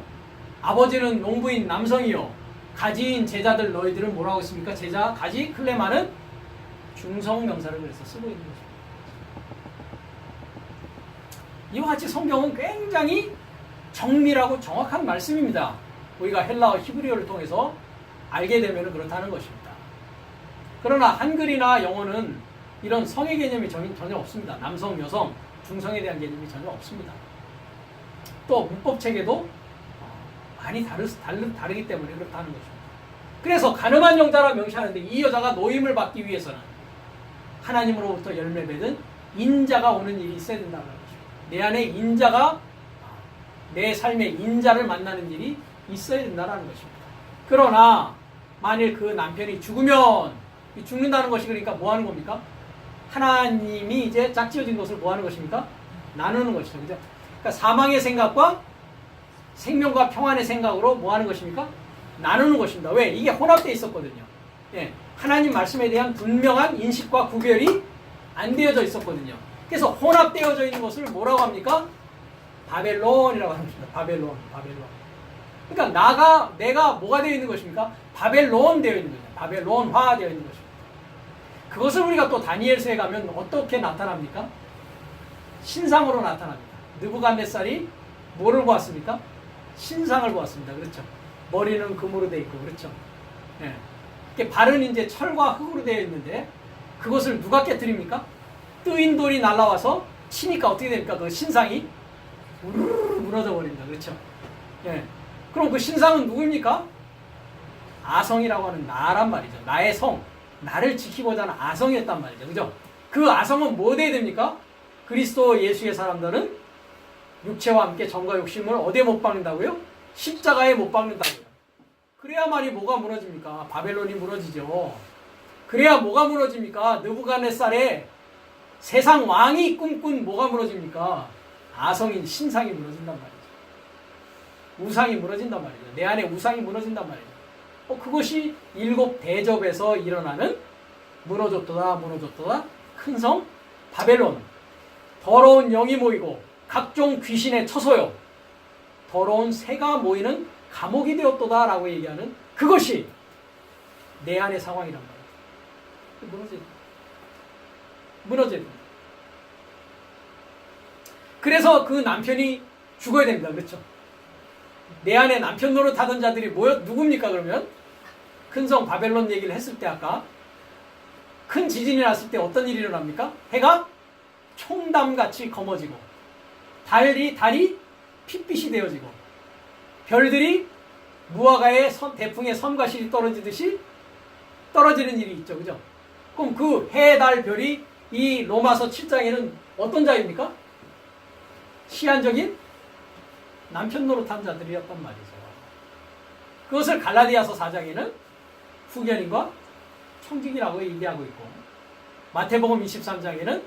아버지는 농부인 남성이요 가지인 제자들 너희들은 뭐라고 했습니까? 제자 가지 클레마는 중성명사를 그래서 쓰고 있는 거죠. 이와 같이 성경은 굉장히 정밀하고 정확한 말씀입니다. 우리가 헬라어 히브리어를 통해서 알게 되면 그렇다는 것입니다. 그러나 한글이나 영어는 이런 성의 개념이 전혀 없습니다. 남성, 여성, 중성에 대한 개념이 전혀 없습니다. 또 문법 체계도 많이 다르기 때문에 그렇다는 것입니다. 그래서 가늠한 영자라 명시하는데 이 여자가 노임을 받기 위해서는 하나님으로부터 열매 맺은 인자가 오는 일이 있어야 된다는 것입니다. 내 안에 인자가 내 삶의 인자를 만나는 일이 있어야 된다는 것입니다. 그러나 만일 그 남편이 죽으면 죽는다는 것이 그러니까 뭐 하는 겁니까? 하나님이 이제 짝지어진 것을 뭐 하는 것입니까? 나누는 것이죠. 그죠? 그러니까 사망의 생각과 생명과 평안의 생각으로 뭐 하는 것입니까? 나누는 것입니다. 왜? 이게 혼합되어 있었거든요. 예, 하나님 말씀에 대한 분명한 인식과 구별이 안 되어져 있었거든요. 그래서 혼합되어져 있는 것을 뭐라고 합니까? 바벨론이라고 합니다. 바벨론. 그러니까 내가 뭐가 되어 있는 것입니까? 바벨론 되어 있는 거죠. 바벨론화 되어 있는 것입니다. 그것을 우리가 또 다니엘서에 가면 어떻게 나타납니까? 신상으로 나타납니다. 느부갓네살이 뭐를 보았습니까? 신상을 보았습니다. 그렇죠? 머리는 금으로 되어 있고, 그렇죠? 예. 발은 이제 철과 흙으로 되어 있는데, 그것을 누가 깨뜨립니까? 뜨인 돌이 날라와서 치니까 어떻게 됩니까? 그 신상이 우르르 무너져 버립니다. 그렇죠? 예. 그럼 그 신상은 누구입니까? 아성이라고 하는 나란 말이죠. 나의 성. 나를 지키고자 하는 아성이었단 말이죠. 그죠? 그 아성은 뭐 돼야 됩니까? 그리스도 예수의 사람들은 육체와 함께 정과 욕심을 어디에 못 박는다고요? 십자가에 못 박는다고요. 그래야만이 뭐가 무너집니까? 바벨론이 무너지죠. 그래야 뭐가 무너집니까? 느부갓네살의 세상 왕이 꿈꾼 뭐가 무너집니까? 아성인 신상이 무너진단 말이죠. 우상이 무너진단 말이죠. 내 안에 우상이 무너진단 말이죠. 그것이 일곱 대접에서 일어나는 무너졌도다 큰 성 바벨론. 더러운 영이 모이고 각종 귀신의 처소요. 더러운 새가 모이는 감옥이 되었도다 라고 얘기하는 그것이 내 안의 상황이란 말이에요. 무너져야 됩니다. 그래서 그 남편이 죽어야 됩니다. 그렇죠? 내 안에 남편 노릇하던 자들이 누굽니까 그러면? 큰 성 바벨론 얘기를 했을 때 아까 큰 지진이 났을 때 어떤 일이 일어납니까? 해가 총담같이 검어지고 달이 핏빛이 되어지고 별들이 무화과의 대풍에 섬과 실이 떨어지듯이 떨어지는 일이 있죠. 그죠? 그럼 그 해, 달, 별이 이 로마서 7장에는 어떤 자입니까? 시한적인 남편 노릇한 자들이었단 말이죠. 그것을 갈라디아서 4장에는 후견인과 청직이라고 얘기하고 있고 마태복음 23장에는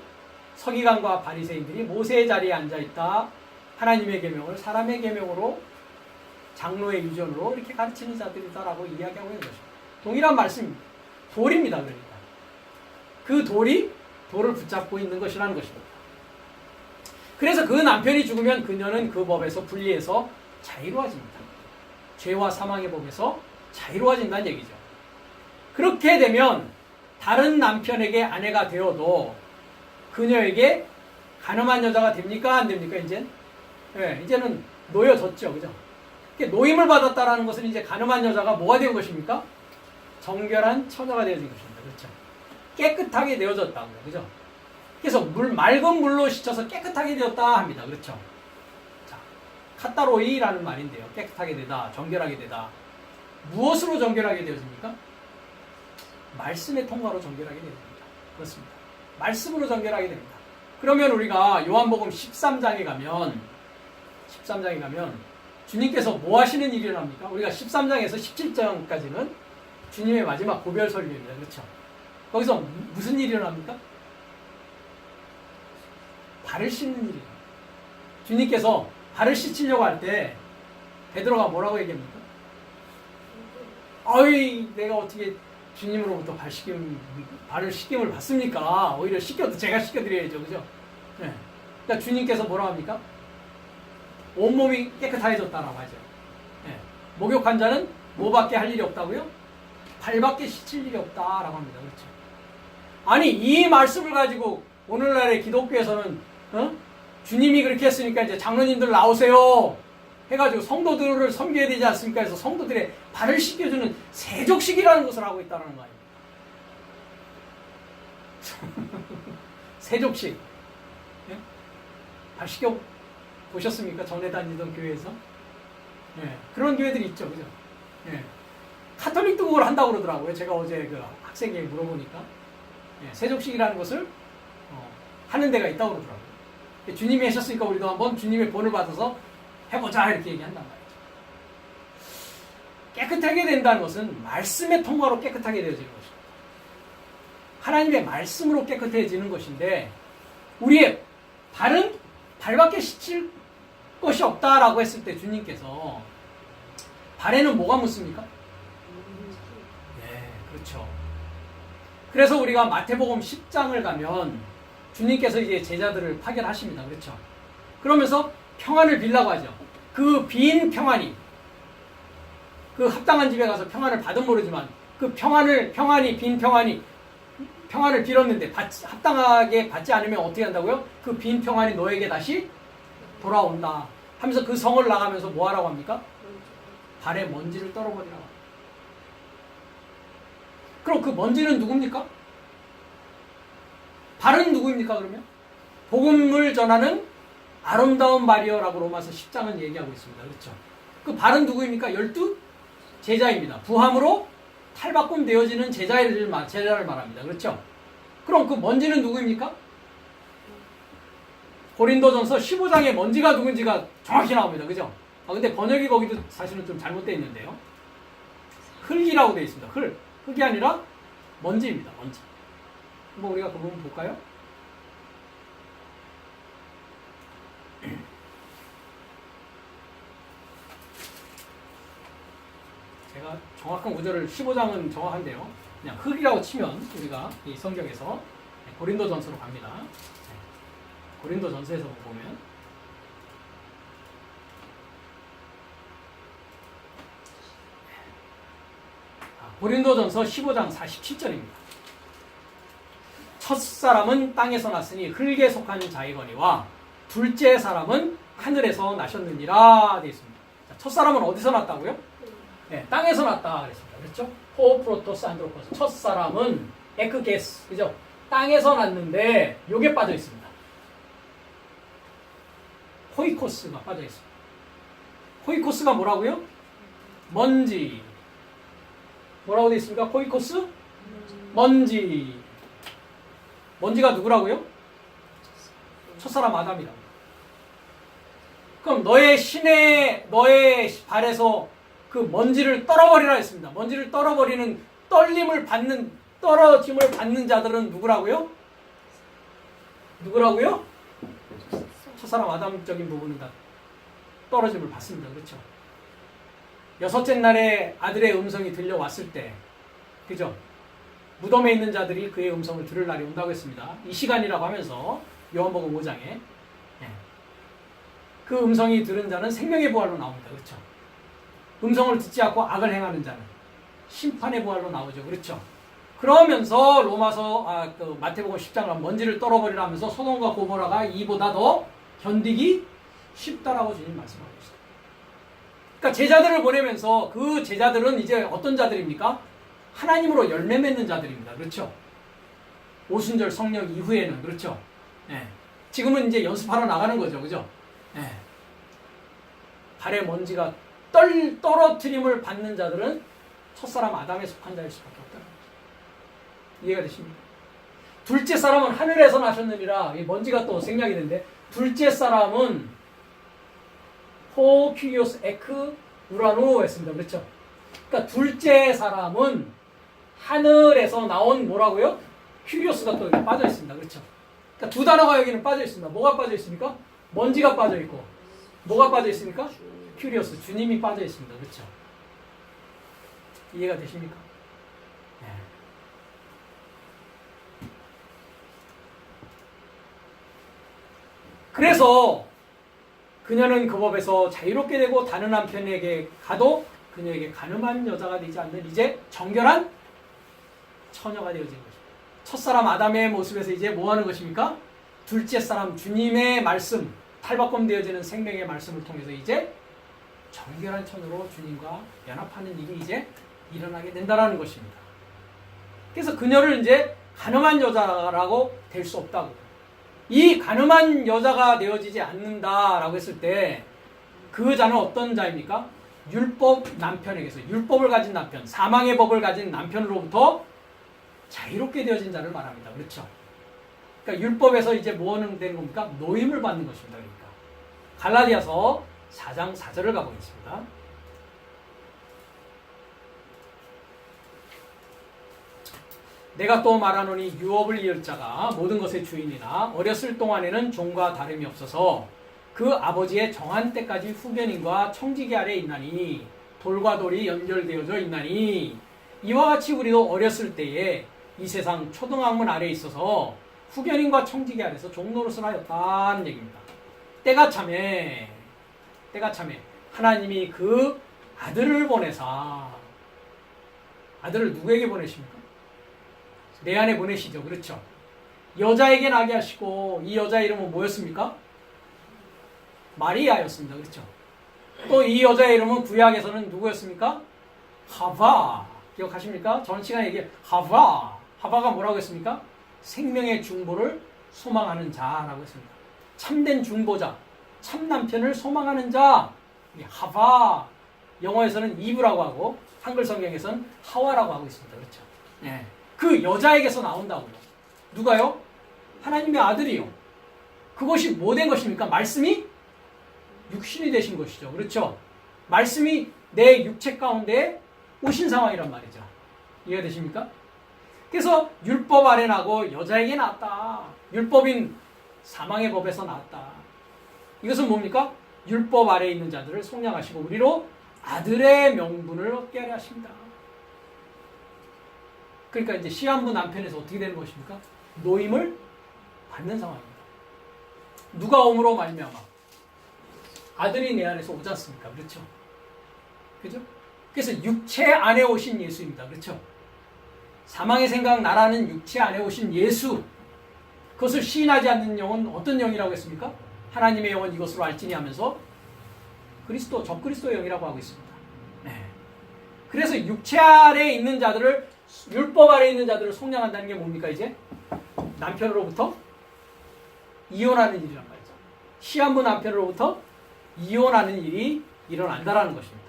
서기관과 바리새인들이 모세의 자리에 앉아있다. 하나님의 계명을 사람의 계명으로 장로의 유전으로 이렇게 가르치는 자들이다라고 이야기하고 있는 것입니다. 동일한 말씀입니다. 돌입니다. 그러니까 그 돌이 돌을 붙잡고 있는 것이라는 것입니다. 그래서 그 남편이 죽으면 그녀는 그 법에서 분리해서 자유로워집니다. 죄와 사망의 법에서 자유로워진다는 얘기죠. 그렇게 되면 다른 남편에게 아내가 되어도 그녀에게 가늠한 여자가 됩니까? 안 됩니까? 이제는 놓여졌죠. 그죠? 노임을 받았다라는 것은 이제 가늠한 여자가 뭐가 된 것입니까? 정결한 처녀가 되어진 것입니다. 그렇죠? 깨끗하게 되어졌다고요. 그죠? 그래서 맑은 물로 씻어서 깨끗하게 되었다 합니다. 그렇죠? 자, 카타로이라는 말인데요. 깨끗하게 되다, 정결하게 되다. 무엇으로 정결하게 되어집니까? 말씀의 통과로 정결하게 됩니다. 그렇습니다. 말씀으로 정결하게 됩니다. 그러면 우리가 요한복음 13장에 가면 주님께서 뭐 하시는 일이 일어납니까? 우리가 13장에서 17장까지는 주님의 마지막 고별 설교입니다. 그렇죠? 거기서 무슨 일이 일어납니까? 발을 씻는 일이에요. 주님께서 발을 씻으려고 할 때 베드로가 뭐라고 얘기합니까? 어이, 내가 어떻게 주님으로부터 발을 씻김을 받습니까? 오히려 제가 씻겨드려야죠. 그죠? 네. 그러니까 주님께서 뭐라고 합니까? 온몸이 깨끗해졌다라고 하죠. 네. 목욕한 자는 뭐밖에 할 일이 없다고요? 발밖에 씻을 일이 없다라고 합니다. 그렇죠? 아니, 이 말씀을 가지고 오늘날의 기독교에서는 주님이 그렇게 했으니까 이제 장로님들 나오세요 해가지고 성도들을 섬겨야 되지 않습니까? 해서 성도들의 발을 씻겨주는 세족식이라는 것을 하고 있다는 거 아닙니까? 세족식. 예? 발 씻겨 보셨습니까? 전에 다니던 교회에서? 예, 그런 교회들이 있죠, 그죠? 예. 카톨릭도 그걸 한다고 그러더라고요. 제가 어제 그 학생에게 물어보니까. 예, 세족식이라는 것을 하는 데가 있다고 그러더라고요. 주님이 하셨으니까 우리도 한번 주님의 본을 받아서 해보자 이렇게 얘기한단 말이죠. 깨끗하게 된다는 것은 말씀의 통과로 깨끗하게 되어지는 것입니다. 하나님의 말씀으로 깨끗해지는 것인데 우리의 발은 발밖에 씻을 것이 없다라고 했을 때 주님께서 발에는 뭐가 묻습니까? 네, 그렇죠. 그래서 우리가 마태복음 10장을 가면 주님께서 이제 제자들을 파견하십니다. 그렇죠. 그러면서 평안을 빌라고 하죠. 그 빈 평안이 그 합당한 집에 가서 평안을 받은 모르지만 그 평안을 빌었는데 합당하게 받지 않으면 어떻게 한다고요? 그 빈 평안이 너에게 다시 돌아온다 하면서 그 성을 나가면서 뭐 하라고 합니까? 발에 먼지를 떨어버리라고. 그럼 그 먼지는 누굽니까? 발은 누구입니까 그러면? 복음을 전하는 아름다운 발이여라고 로마서 10장은 얘기하고 있습니다. 그렇죠? 그 발은 누구입니까? 12 제자입니다. 부함으로 탈바꿈 되어지는 제자를 말합니다. 그렇죠? 그럼 그 먼지는 누구입니까? 고린도전서 15장에 먼지가 누군지가 정확히 나옵니다. 그죠? 근데 번역이 거기도 사실은 좀 잘못되어 있는데요. 흙이라고 되어 있습니다. 흙이 아니라 먼지입니다. 먼지. 한번 우리가 그 부분 볼까요? 제가 정확한 구절을 15장은 정확한데요. 그냥 흙이라고 치면 우리가 이 성경에서 고린도전서로 갑니다. 고린도전서에서 보면 고린도전서 15장 47절입니다. 첫 사람은 땅에서 났으니 흙에 속한 자이거니와 둘째 사람은 하늘에서 나셨느니라 되어 있습니다. 첫 사람은 어디서 났다고요? 네, 땅에서 났다 그랬습니다. 그렇죠? 호프로토스 안드로포스. 첫 사람은 에크게스, 그죠? 땅에서 났는데 요게 빠져 있습니다. 호이코스가 빠져 있습니다. 호이코스가 뭐라고요? 먼지. 뭐라고 되어 있습니까? 호이코스? 먼지. 먼지가 누구라고요? 첫사람 아담이라고. 그럼 너의 발에서 그 먼지를 떨어버리라 했습니다. 먼지를 떨어버리는 떨어짐을 받는 자들은 누구라고요? 누구라고요? 첫사람 아담적인 부분은 다 떨어짐을 받습니다. 그렇죠? 여섯째 날에 아들의 음성이 들려왔을 때, 그죠? 무덤에 있는 자들이 그의 음성을 들을 날이 온다고 했습니다. 이 시간이라고 하면서 요한복음 5장에 그 음성이 들은 자는 생명의 부활로 나옵니다. 그렇죠? 음성을 듣지 않고 악을 행하는 자는 심판의 부활로 나오죠. 그렇죠? 그러면서 마태복음 10장은 먼지를 떨어버리라 하면서 소돔과 고모라가 이보다 더 견디기 쉽다라고 주님 말씀하고 계시다. 그러니까 제자들을 보내면서 그 제자들은 이제 어떤 자들입니까? 하나님으로 열매 맺는 자들입니다. 그렇죠? 오순절 성령 이후에는 그렇죠? 네. 지금은 이제 연습하러 나가는 거죠. 그죠? 네. 발에 먼지가 떨어뜨림을 받는 자들은 첫사람 아담에 속한 자일 수밖에 없다. 이해가 되십니까? 둘째 사람은 하늘에서 나셨느니라. 이 먼지가 또 생략이 되는데 둘째 사람은 호큐리오스 에크 우라노 했습니다. 그렇죠? 그러니까 둘째 사람은 하늘에서 나온 뭐라고요? 큐리오스가 또 여기 빠져 있습니다. 그렇죠? 그러니까 두 단어가 여기는 빠져 있습니다. 뭐가 빠져 있습니까? 먼지가 빠져 있고 뭐가 빠져 있습니까? 큐리오스, 주님이 빠져 있습니다. 그렇죠? 이해가 되십니까? 네. 그래서 그녀는 그 법에서 자유롭게 되고 다른 남편에게 가도 그녀에게 가늠한 여자가 되지 않는 이제 정결한 처녀가 되어진 것입니다. 첫사람 아담의 모습에서 이제 뭐 하는 것입니까? 둘째 사람 주님의 말씀, 탈바꿈 되어지는 생명의 말씀을 통해서 이제 정결한 처녀로 주님과 연합하는 일이 이제 일어나게 된다는 것입니다. 그래서 그녀를 이제 가늠한 여자라고 될 수 없다고. 이 간음한 여자가 되어지지 않는다라고 했을 때 그 자는 어떤 자입니까? 율법 남편에게서, 율법을 가진 남편, 사망의 법을 가진 남편으로부터 자유롭게 되어진 자를 말합니다. 그렇죠? 그러니까 율법에서 이제 뭐는 되는 겁니까? 노임을 받는 것입니다. 그러니까 갈라디아서 4장 4절을 가보겠습니다. 내가 또 말하노니 유업을 이을 자가 모든 것의 주인이나 어렸을 동안에는 종과 다름이 없어서 그 아버지의 정한 때까지 후견인과 청지기 아래에 있나니 돌과 돌이 연결되어져 있나니 이와 같이 우리도 어렸을 때에 이 세상 초등학문 아래에 있어서 후견인과 청지기 아래에서 종노릇을 하였다는 얘기입니다. 때가 참에 하나님이 그 아들을 보내사, 아들을 누구에게 보내십니까? 내 안에 보내시죠. 그렇죠? 여자에게 나게 하시고, 이 여자 이름은 뭐였습니까? 마리아였습니다. 그렇죠? 또 이 여자의 이름은 구약에서는 누구였습니까? 하바. 기억하십니까? 전 시간에 얘기해 하바. 하바가 뭐라고 했습니까? 생명의 중보를 소망하는 자라고 했습니다. 참된 중보자, 참 남편을 소망하는 자. 하바. 영어에서는 이브라고 하고 한글 성경에서는 하와라고 하고 있습니다. 그렇죠? 네. 그 여자에게서 나온다고요. 누가요? 하나님의 아들이요. 그것이 뭐 된 것입니까? 말씀이 육신이 되신 것이죠. 그렇죠? 말씀이 내 육체 가운데 오신 상황이란 말이죠. 이해가 되십니까? 그래서 율법 아래 나고 여자에게 낳았다. 율법인 사망의 법에서 낳았다. 이것은 뭡니까? 율법 아래에 있는 자들을 속량하시고 우리로 아들의 명분을 얻게 하려 하십니다. 그러니까 이제 시한부 남편에서 어떻게 되는 것입니까? 노임을 받는 상황입니다. 누가 옴으로 말미암아 아들이 내 안에서 오지 않습니까? 그렇죠? 그죠? 그래서 육체 안에 오신 예수입니다. 그렇죠? 사망의 생각 나라는 육체 안에 오신 예수. 그것을 시인하지 않는 영은 어떤 영이라고 했습니까? 하나님의 영은 이것으로 알지니 하면서 그리스도, 적그리스도의 영이라고 하고 있습니다. 네. 그래서 육체 아래에 있는 자들을, 율법 아래에 있는 자들을 속량한다는 게 뭡니까 이제? 남편으로부터 이혼하는 일이란 말이죠. 시한부 남편으로부터 이혼하는 일이 일어난다라는 것입니다.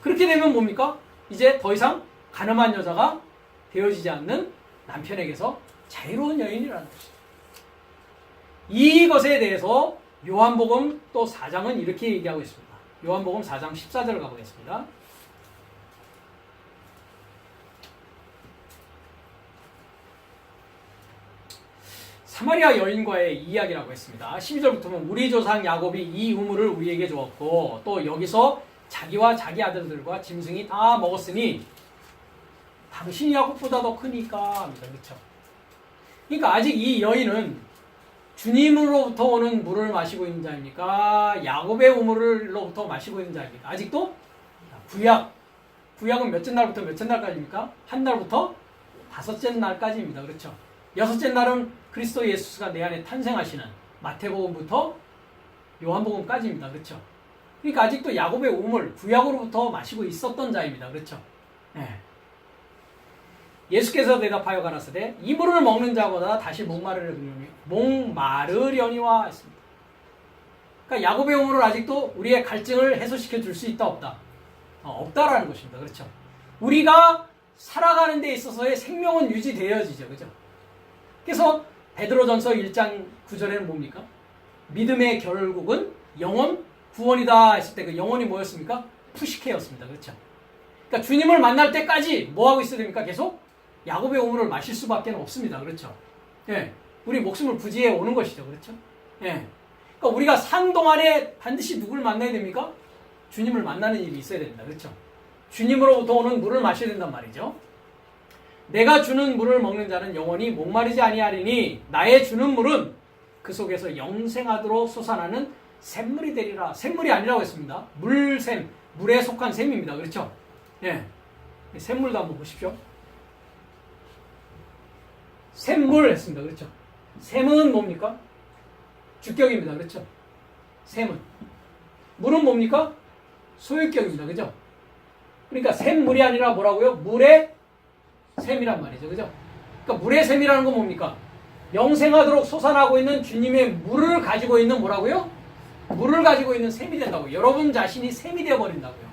그렇게 되면 뭡니까? 이제 더 이상 가늠한 여자가 되어지지 않는 남편에게서 자유로운 여인이라는 것입니다. 이것에 대해서 요한복음 또 4장은 이렇게 얘기하고 있습니다. 요한복음 4장 14절을 가보겠습니다. 사마리아 여인과의 이야기라고 했습니다. 12절부터 보면 우리 조상 야곱이 이 우물을 우리에게 주었고 또 여기서 자기와 자기 아들들과 짐승이 다 먹었으니 당신이 야곱보다 더 크니까 합니다. 그렇죠? 그러니까 아직 이 여인은 주님으로부터 오는 물을 마시고 있는 자입니까? 야곱의 우물로부터 마시고 있는 자입니까? 아직도 구약은 몇째 날부터 몇째 날까지입니까? 한 날부터 다섯째 날까지입니다. 그렇죠? 여섯째 날은 그리스도 예수가 내 안에 탄생하시는 마태복음부터 요한복음까지입니다. 그렇죠? 그러니까 아직도 야곱의 우물, 구약으로부터 마시고 있었던 자입니다. 그렇죠? 네. 예수께서 대답하여 가라사대 이 물을 먹는 자보다 다시 목마르려니와 했습니다. 그러니까 야곱의 우물을 아직도 우리의 갈증을 해소시켜 줄 수 있다 없다? 없다라는 것입니다. 그렇죠? 우리가 살아가는 데 있어서의 생명은 유지되어지죠. 그죠? 그래서 베드로전서 1장 9절에는 뭡니까? 믿음의 결국은 영원 구원이다 했을 때 그 영혼이 뭐였습니까? 푸시케였습니다. 그렇죠? 그러니까 주님을 만날 때까지 뭐 하고 있어야 됩니까? 계속 야곱의 우물을 마실 수밖에 없습니다. 그렇죠? 예. 우리 목숨을 부지해 오는 것이죠. 그렇죠? 예. 그러니까 우리가 산 동안에 반드시 누구를 만나야 됩니까? 주님을 만나는 일이 있어야 됩니다. 그렇죠? 주님으로부터 오는 물을 마셔야 된단 말이죠. 내가 주는 물을 먹는 자는 영원히 목마르지 아니하리니 나의 주는 물은 그 속에서 영생하도록 솟아나는 샘물이 되리라. 샘물이 아니라고 했습니다. 물샘, 물에 속한 샘입니다. 그렇죠? 예. 샘물도 한번 보십시오. 샘물 했습니다. 그렇죠? 샘은 뭡니까? 주격입니다. 그렇죠? 샘은. 물은 뭡니까? 소유격입니다. 그죠? 그러니까 샘물이 아니라 뭐라고요? 물의 샘이란 말이죠. 그죠? 그러니까 물의 샘이라는 건 뭡니까? 영생하도록 솟아나고 있는 주님의 물을 가지고 있는 뭐라고요? 물을 가지고 있는 샘이 된다고요. 여러분 자신이 샘이 되어버린다고요.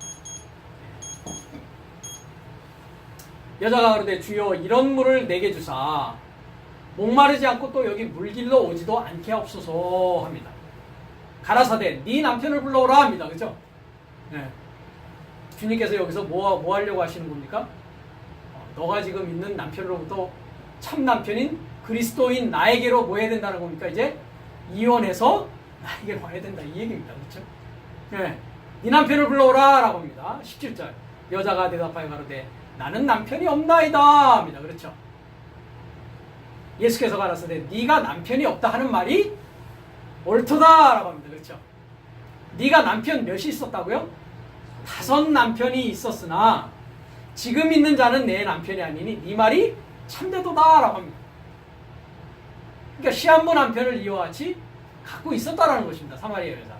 여자가 그러되 주여 이런 물을 내게 주사 목마르지 않고 또 여기 물길로 오지도 않게 하옵소서 합니다. 가라사대 네 남편을 불러오라 합니다. 그죠? 네. 주님께서 여기서 뭐 하려고 하시는 겁니까? 너가 지금 있는 남편으로부터 참 남편인 그리스도인 나에게로 뭐 해야 된다는 겁니까? 이제 이혼해서 나에게로 와야 된다 이 얘기입니다. 그렇죠? 네. 네 남편을 불러오라 라고 합니다. 17절 여자가 대답하여 가로되 나는 남편이 없나이다 합니다. 그렇죠? 예수께서 가라사대 네가 남편이 없다 하는 말이 옳도다 라고 합니다. 그렇죠? 네가 남편 몇이 있었다고요? 5 남편이 있었으나 지금 있는 자는 내 남편이 아니니 네 말이 참되도다 라고 합니다. 그러니까 시한부 남편을 이와 같이 갖고 있었다라는 것입니다. 사마리아 여자가.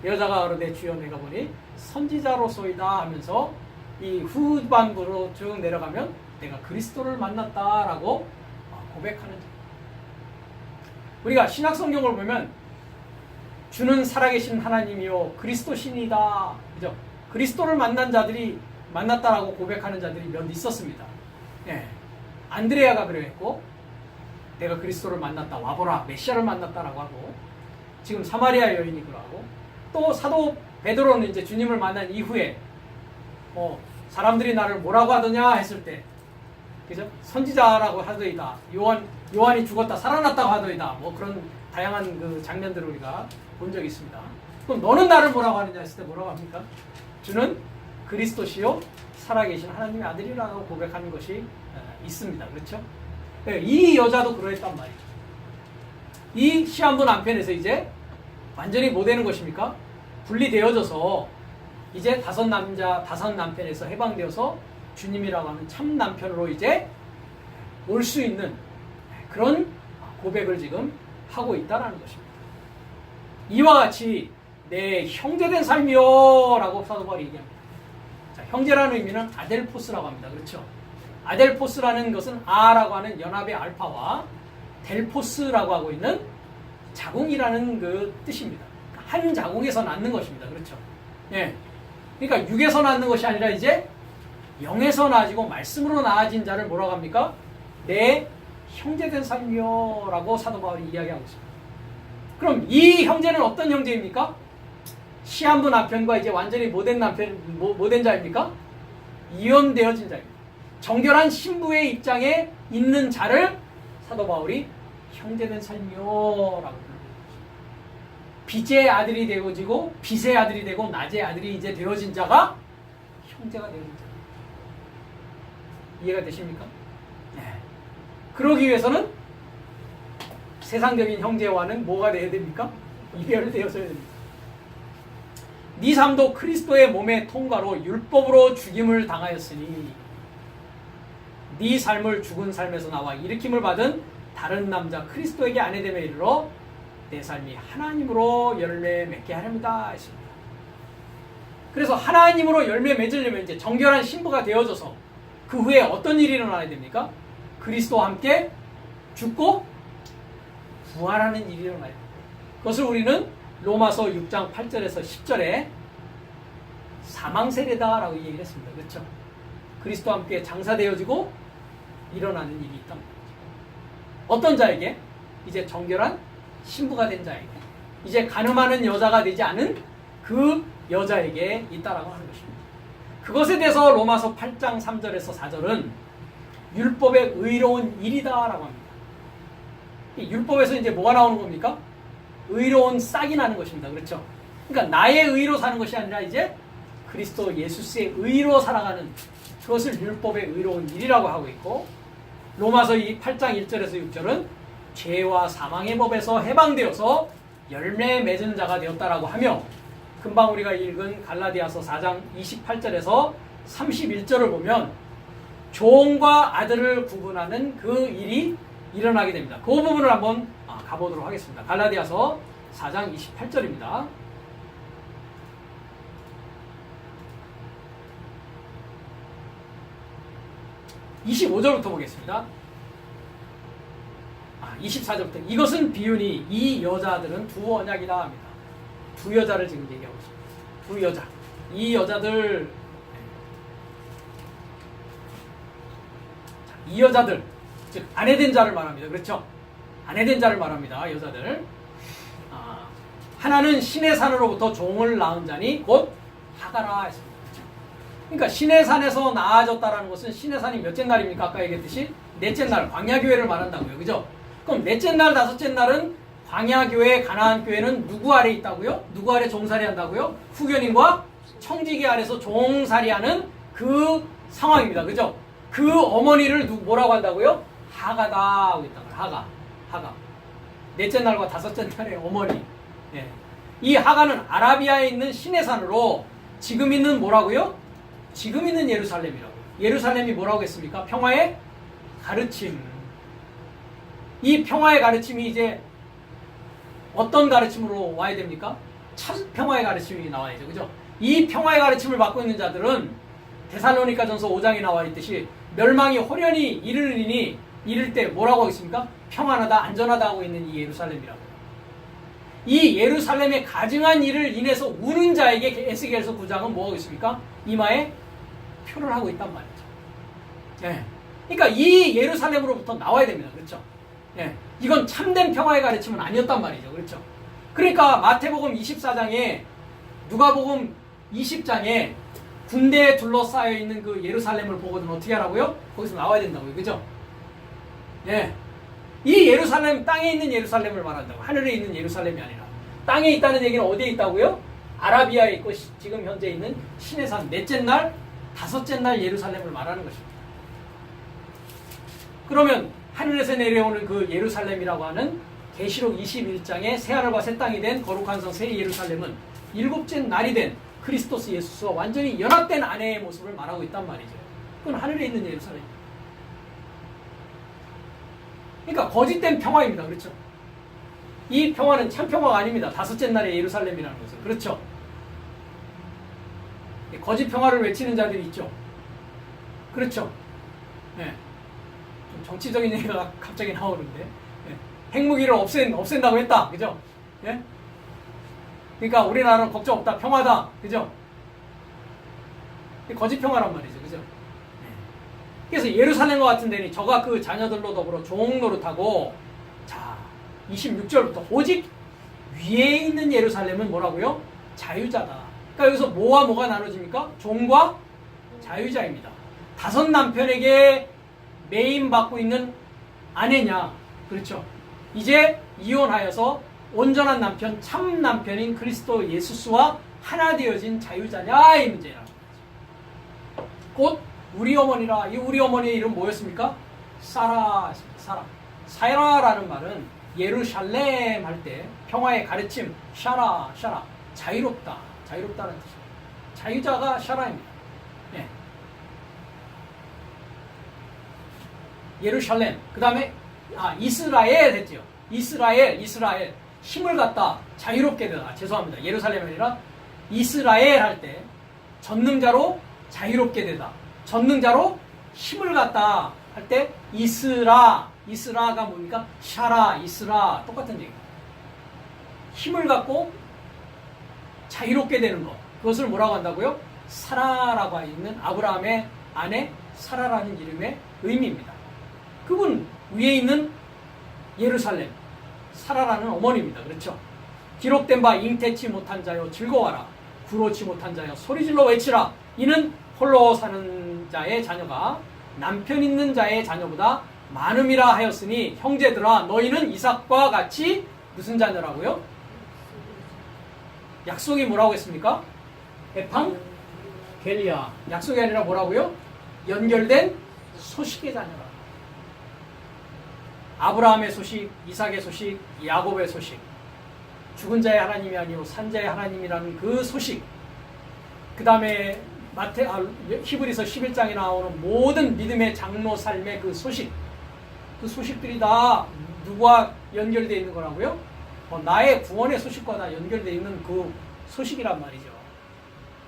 여자가 그러되 주여 내가 보니 선지자로소이다 하면서 이 후반부로 쭉 내려가면 내가 그리스도를 만났다라고 고백하는 점. 우리가 신약성경을 보면 주는 살아계신 하나님이요 그리스도 신이다. 그죠? 그리스도를 만났다라고 고백하는 자들이 몇 있었습니다. 예. 안드레아가 그랬고 내가 그리스도를 만났다 와보라 메시아를 만났다라고 하고 지금 사마리아 여인이 그러고 또 사도 베드로는 이제 주님을 만난 이후에 사람들이 나를 뭐라고 하더냐 했을 때 그죠? 선지자라고 하더이다. 요한이 죽었다 살아났다고 하더이다. 뭐 그런 다양한 그 장면들을 우리가 본 적이 있습니다. 그럼 너는 나를 뭐라고 하느냐 했을 때 뭐라고 합니까? 주는 그리스도시요 살아계신 하나님의 아들이라고 고백하는 것이 있습니다. 그렇죠? 이 여자도 그러했단 말이죠. 이 시한부 남편에서 이제 완전히 뭐 되는 것입니까? 분리되어져서 이제 5 남편에서 해방되어서 주님이라고 하는 참 남편으로 이제 올 수 있는 그런 고백을 지금 하고 있다는 것입니다. 이와 같이 내 형제된 삶이요 라고 사도 바울이 얘기합니다. 자, 형제라는 의미는 아델포스라고 합니다. 그렇죠? 아델포스라는 것은 아라고 하는 연합의 알파와 델포스라고 하고 있는 자궁이라는 그 뜻입니다. 한 자궁에서 낳는 것입니다. 그렇죠? 예. 그러니까 육에서 낳는 것이 아니라 이제 영에서 나아지고 말씀으로 나아진 자를 뭐라고 합니까? 내 형제된 삶이요 라고 사도 바울이 이야기하고 있습니다. 그럼 이 형제는 어떤 형제입니까? 시한부 남편과 이제 완전히 못된 남편, 못된 자입니까? 이혼되어진 자입니다. 정결한 신부의 입장에 있는 자를 사도 바울이 형제된 삶이요 라고 부릅니다. 빛의 아들이 되어지고 빛의 아들이 되고 낮의 아들이 이제 되어진 자가 형제가 되어진 자. 이해가 되십니까? 네. 그러기 위해서는 세상적인 형제와는 뭐가 되어야 됩니까? 이별을 되어서야 됩니다. 네 삶도 그리스도의 몸의 통과로 율법으로 죽임을 당하였으니 네 삶을 죽은 삶에서 나와 일으킴을 받은 다른 남자 그리스도에게 아내됨에 이르러 내 삶이 하나님으로 열매 맺게 하렵니다 했습니다. 그래서 하나님으로 열매 맺으려면 이제 정결한 신부가 되어져서 그 후에 어떤 일이 일어나야 됩니까? 그리스도와 함께 죽고 부활하는 일이 일어나야 됩니다. 그것을 우리는 로마서 6장 8절에서 10절에 사망세례다라고 얘기를 했습니다. 그렇죠? 그리스도와 함께 장사되어지고 일어나는 일이 있단 말이죠. 어떤 자에게? 이제 정결한 신부가 된 자에게, 이제 간음하는 여자가 되지 않은 그 여자에게 있다라고 하는 것입니다. 그것에 대해서 로마서 8장 3절에서 4절은 율법의 의로운 일이다라고 합니다. 이 율법에서 이제 뭐가 나오는 겁니까? 의로운 싹이 나는 것입니다. 그렇죠? 그러니까 나의 의로 사는 것이 아니라 이제 그리스도 예수스의 의로 살아가는 그것을 율법의 의로운 일이라고 하고 있고, 로마서 이 8장 1절에서 6절은 죄와 사망의 법에서 해방되어서 열매 맺은 자가 되었다라고 하며, 금방 우리가 읽은 갈라디아서 4장 28절에서 31절을 보면 종과 아들을 구분하는 그 일이 일어나게 됩니다. 그 부분을 한번 가보도록 하겠습니다. 갈라디아서 4장 28절입니다. (25절부터) 보겠습니다. 24절부터 이것은 비유니 이 여자들은 두 언약이다 합니다. 두 여자를 지금 얘기하고 있습니다. 두 여자. 이 여자들, 이 여자들, 즉 아내된 자를 말합니다. 그렇죠? 아내된 자를 말합니다. 여자들. 하나는 신의 산으로부터 종을 낳은 자니 곧 하가라 했습니다. 그러니까 신의 산에서 나아졌다라는 것은 신의 산이 몇째 날입니까? 아까 얘기했듯이 넷째 날 광야교회를 말한다고요. 그죠? 그럼 넷째 날, 다섯째 날은 광야교회, 가나안교회는 누구 아래 있다고요? 누구 아래 종살이 한다고요? 후견인과 청지기 아래서 종살이 하는 그 상황입니다. 그죠? 그 어머니를 뭐라고 한다고요? 하가다 하고 있다고요. 하가. 넷째 날과 다섯째 날의 어머니. 예. 이 하가는 아라비아에 있는 신의 산으로 지금 있는 뭐라고요? 지금 있는 예루살렘이라고. 예루살렘이 뭐라고 했습니까? 평화의 가르침. 이 평화의 가르침이 이제 어떤 가르침으로 와야 됩니까? 참 평화의 가르침이 나와야죠. 그죠? 이 평화의 가르침을 받고 있는 자들은 데살로니가전서 5장에 나와 있듯이 멸망이 호련히 이를 때 뭐라고 하겠습니까? 평안하다, 안전하다 하고 있는 이 예루살렘이라고요. 이 예루살렘의 가증한 일을 인해서 우는 자에게 에스겔서 9장은 뭐 하겠습니까? 이마에 표를 하고 있단 말이죠. 예. 그러니까 이 예루살렘으로부터 나와야 됩니다. 그렇죠? 예. 이건 참된 평화의 가르침은 아니었단 말이죠. 그렇죠? 그러니까 마태복음 24장에 누가복음 20장에 군대에 둘러싸여 있는 그 예루살렘을 보거든 어떻게 하라고요? 거기서 나와야 된다고요. 그죠? 예. 이 예루살렘, 땅에 있는 예루살렘을 말한다고. 하늘에 있는 예루살렘이 아니라. 땅에 있다는 얘기는 어디에 있다고요? 아라비아에 있고 지금 현재 있는 신의 산 넷째 날, 다섯째 날 예루살렘을 말하는 것입니다. 그러면 하늘에서 내려오는 그 예루살렘이라고 하는 계시록 21장의 새하늘과 새 땅이 된 거룩한 성 새 예루살렘은 일곱째 날이 된 그리스도스 예수와 완전히 연합된 아내의 모습을 말하고 있단 말이죠. 그건 하늘에 있는 예루살렘입니다. 그러니까 거짓된 평화입니다. 그렇죠? 이 평화는 참 평화가 아닙니다. 다섯째 날의 예루살렘이라는 것은. 그렇죠? 거짓 평화를 외치는 자들이 있죠. 그렇죠? 네. 좀 정치적인 얘기가 갑자기 나오는데 네. 핵무기를 없앤다고 했다. 그죠? 네? 그러니까 우리나라는 걱정 없다. 평화다. 그죠? 거짓 평화란 말이죠. 그죠? 그래서 예루살렘과 같은 데니 저가 그 자녀들로 더불어 종 노릇하고 자 26절부터 오직 위에 있는 예루살렘은 뭐라고요? 자유자다. 그러니까 여기서 뭐와 뭐가 나눠집니까? 종과 자유자입니다. 다섯 남편에게 매임받고 있는 아내냐? 그렇죠. 이제 이혼하여서 온전한 남편, 참 남편인 그리스도 예수스와 하나 되어진 자유자냐? 이 문제라는 거죠. 곧 우리 어머니라. 이 우리 어머니의 이름 뭐였습니까? 사라였습니다. 사라. 사라라는 말은 예루살렘 할 때 평화의 가르침, 샤라. 자유롭다. 자유롭다는 뜻입니다. 자유자가 샤라입니다. 네. 예루살렘. 그 다음에 이스라엘 했죠. 이스라엘. 힘을 갖다 자유롭게 되다. 죄송합니다. 예루살렘이 아니라 이스라엘 할 때 전능자로 자유롭게 되다. 전능자로 힘을 갖다 할 때 이스라가 뭡니까? 샤라, 이스라 똑같은 얘기입니다. 힘을 갖고 자유롭게 되는 것. 그것을 뭐라고 한다고요? 사라라고 있는 아브라함의 아내 사라라는 이름의 의미입니다. 그분 위에 있는 예루살렘 사라라는 어머니입니다. 그렇죠? 기록된 바 잉태치 못한 자여 즐거워라. 구로치 못한 자여 소리질러 외치라. 이는 홀로 사는 자의 자녀가 남편 있는 자의 자녀보다 많음이라 하였으니 형제들아 너희는 이삭과 같이 무슨 자녀라고요? 약속이 뭐라고 했습니까? 에팡겔리아. 약속이 아니라 뭐라고요? 연결된 소식의 자녀라. 아브라함의 소식, 이삭의 소식, 야곱의 소식. 죽은 자의 하나님이 아니요 산 자의 하나님이라는 그 소식. 그 다음에 히브리서 11장에 나오는 모든 믿음의 장로 삶의 그 소식. 그 소식들이 다 누구와 연결되어 있는 거라고요? 나의 구원의 소식과 다 연결되어 있는 그 소식이란 말이죠.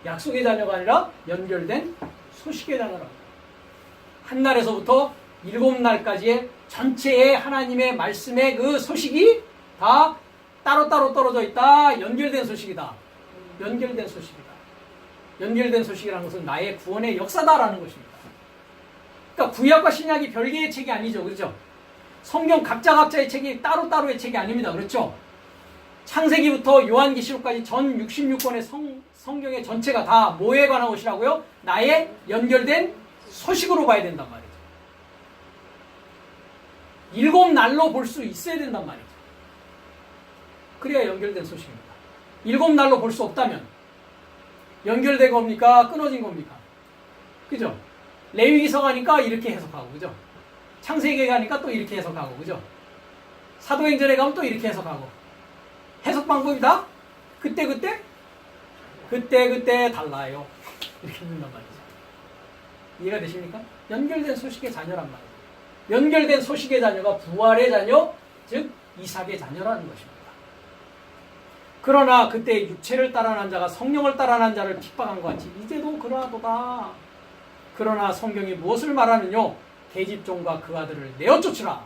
약속의 자녀가 아니라 연결된 소식의 자녀라고. 한날에서부터 7날까지의 전체의 하나님의 말씀의 그 소식이 다 따로따로 떨어져 있다. 연결된 소식이다. 연결된 소식이다. 연결된 소식이라는 것은 나의 구원의 역사다라는 것입니다. 그러니까 구약과 신약이 별개의 책이 아니죠. 그렇죠? 성경 각자의 책이 따로따로의 책이 아닙니다. 그렇죠? 창세기부터 요한계시록까지 전 66권의 성경의 전체가 다 뭐에 관한 것이라고요? 나의 연결된 소식으로 봐야 된단 말이죠. 7날로 볼 수 있어야 된단 말이죠. 그래야 연결된 소식입니다. 7날로 볼 수 없다면 연결된 겁니까? 끊어진 겁니까? 그죠? 레위기서 가니까 이렇게 해석하고, 그죠? 창세기에 가니까 또 이렇게 해석하고, 그죠? 사도행전에 가면 또 이렇게 해석하고. 해석 방법이 다 그때 달라요. 이렇게 있는단 말이죠. 이해가 되십니까? 연결된 소식의 자녀란 말이에요. 연결된 소식의 자녀가 부활의 자녀, 즉 이삭의 자녀라는 것입니다. 그러나 그때 육체를 따라난 자가 성령을 따라난 자를 핍박한 것 같이 이제도 그러하도다. 그러나 성경이 무엇을 말하느뇨? 계집종과 그 아들을 내어 쫓으라.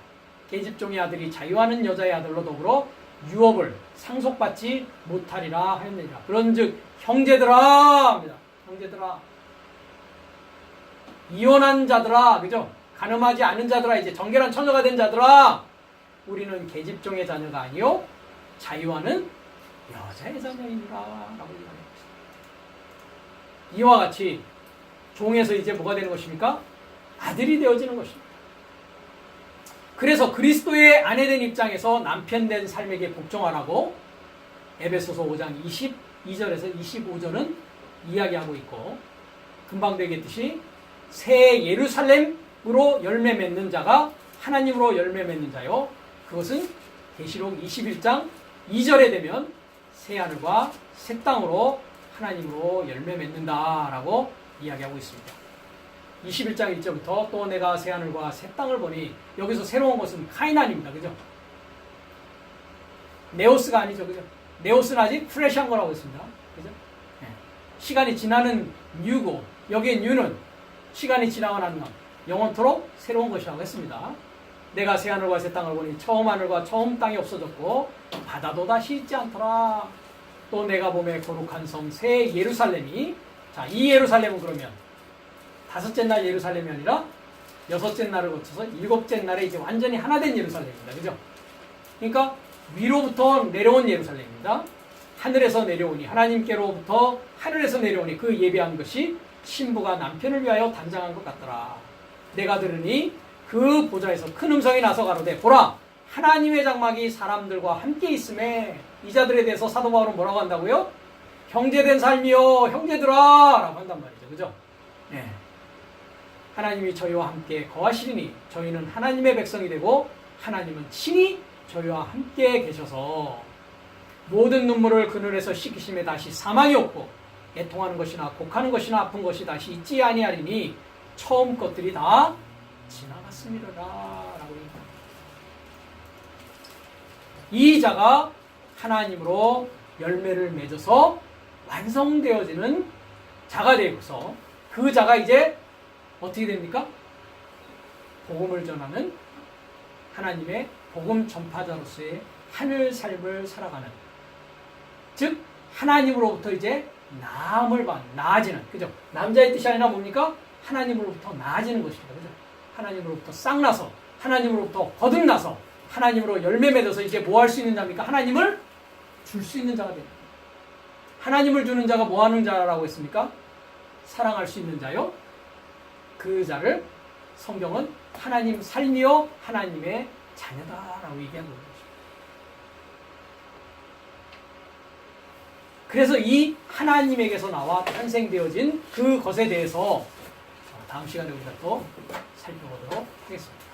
계집종의 아들이 자유하는 여자의 아들로 더불어 유업을 상속받지 못하리라 하였느니라. 그런즉 형제들아 합니다. 형제들아, 이혼한 자들아, 그죠? 간음하지 않은 자들아, 이제 정결한 처녀가 된 자들아, 우리는 계집종의 자녀가 아니요 자유하는 여자의 자녀이니라 라고 이야기합니다. 이와 같이 종에서 이제 뭐가 되는 것입니까? 아들이 되어지는 것입니다. 그래서 그리스도의 아내된 입장에서 남편된 삶에게 복종하라고 에베소서 5장 22절에서 25절은 이야기하고 있고, 금방 되겠듯이 새 예루살렘으로 열매 맺는 자가 하나님으로 열매 맺는 자요, 그것은 계시록 21장 2절에 되면 새 하늘과 새 땅으로 하나님으로 열매 맺는다라고 이야기하고 있습니다. 21장 1절부터 또 내가 새 하늘과 새 땅을 보니, 여기서 새로운 것은 카이난입니다. 그죠? 네오스가 아니죠. 그죠? 네오스는 아직 프레시한 거라고 했습니다. 그죠? 네. 시간이 지나는 뉴고, 여기에 뉴는 시간이 지나고 난 것, 영원토록 새로운 것이라고 했습니다. 내가 새 하늘과 새 땅을 보니 처음 하늘과 처음 땅이 없어졌고 바다도 다시 있지 않더라. 또 내가 보매 거룩한 섬 새 예루살렘이, 자, 이 예루살렘은 그러면 다섯째 날 예루살렘이 아니라 여섯째 날을 거쳐서 일곱째 날에 이제 완전히 하나 된 예루살렘입니다. 그죠? 그러니까 위로부터 내려온 예루살렘입니다. 하늘에서 내려오니, 하나님께로부터 하늘에서 내려오니 그 예비한 것이 신부가 남편을 위하여 단장한 것 같더라. 내가 들으니 그 보좌에서 큰 음성이 나서 가로되, 보라, 하나님의 장막이 사람들과 함께 있음에, 이 자들에 대해서 사도 바울은 뭐라고 한다고요? 형제된 삶이요 형제들아 라고 한단 말이죠. 그죠? 네. 하나님이 저희와 함께 거하시리니 저희는 하나님의 백성이 되고 하나님은 친히 저희와 함께 계셔서 모든 눈물을 그늘에서 씻기심에 다시 사망이 없고 애통하는 것이나 곡하는 것이나 아픈 것이 다시 있지 아니하리니 처음 것들이 다 지나갔음이로라 라고 얘기합니다. 이 자가 하나님으로 열매를 맺어서 완성되어지는 자가 되고서 그 자가 이제 어떻게 됩니까? 복음을 전하는 하나님의 복음 전파자로서의 하늘 삶을 살아가는, 즉 하나님으로부터 이제 나음을 받는, 나아지는, 그죠? 남자의 뜻이 아니라 뭡니까? 하나님으로부터 나아지는 것입니다. 그죠? 하나님으로부터 싹나서, 하나님으로부터 거듭나서, 하나님으로 열매 맺어서 이제 뭐 할 수 있는 자입니까? 하나님을 줄 수 있는 자가 됩니다. 하나님을 주는 자가 뭐 하는 자라고 했습니까? 사랑할 수 있는 자요. 그 자를 성경은 하나님 삶이요 하나님의 자녀다라고 얘기하는 것입니다. 그래서 이 하나님에게서 나와 탄생되어진 그것에 대해서 다음 시간에 우리가 또 살펴보도록 하겠습니다.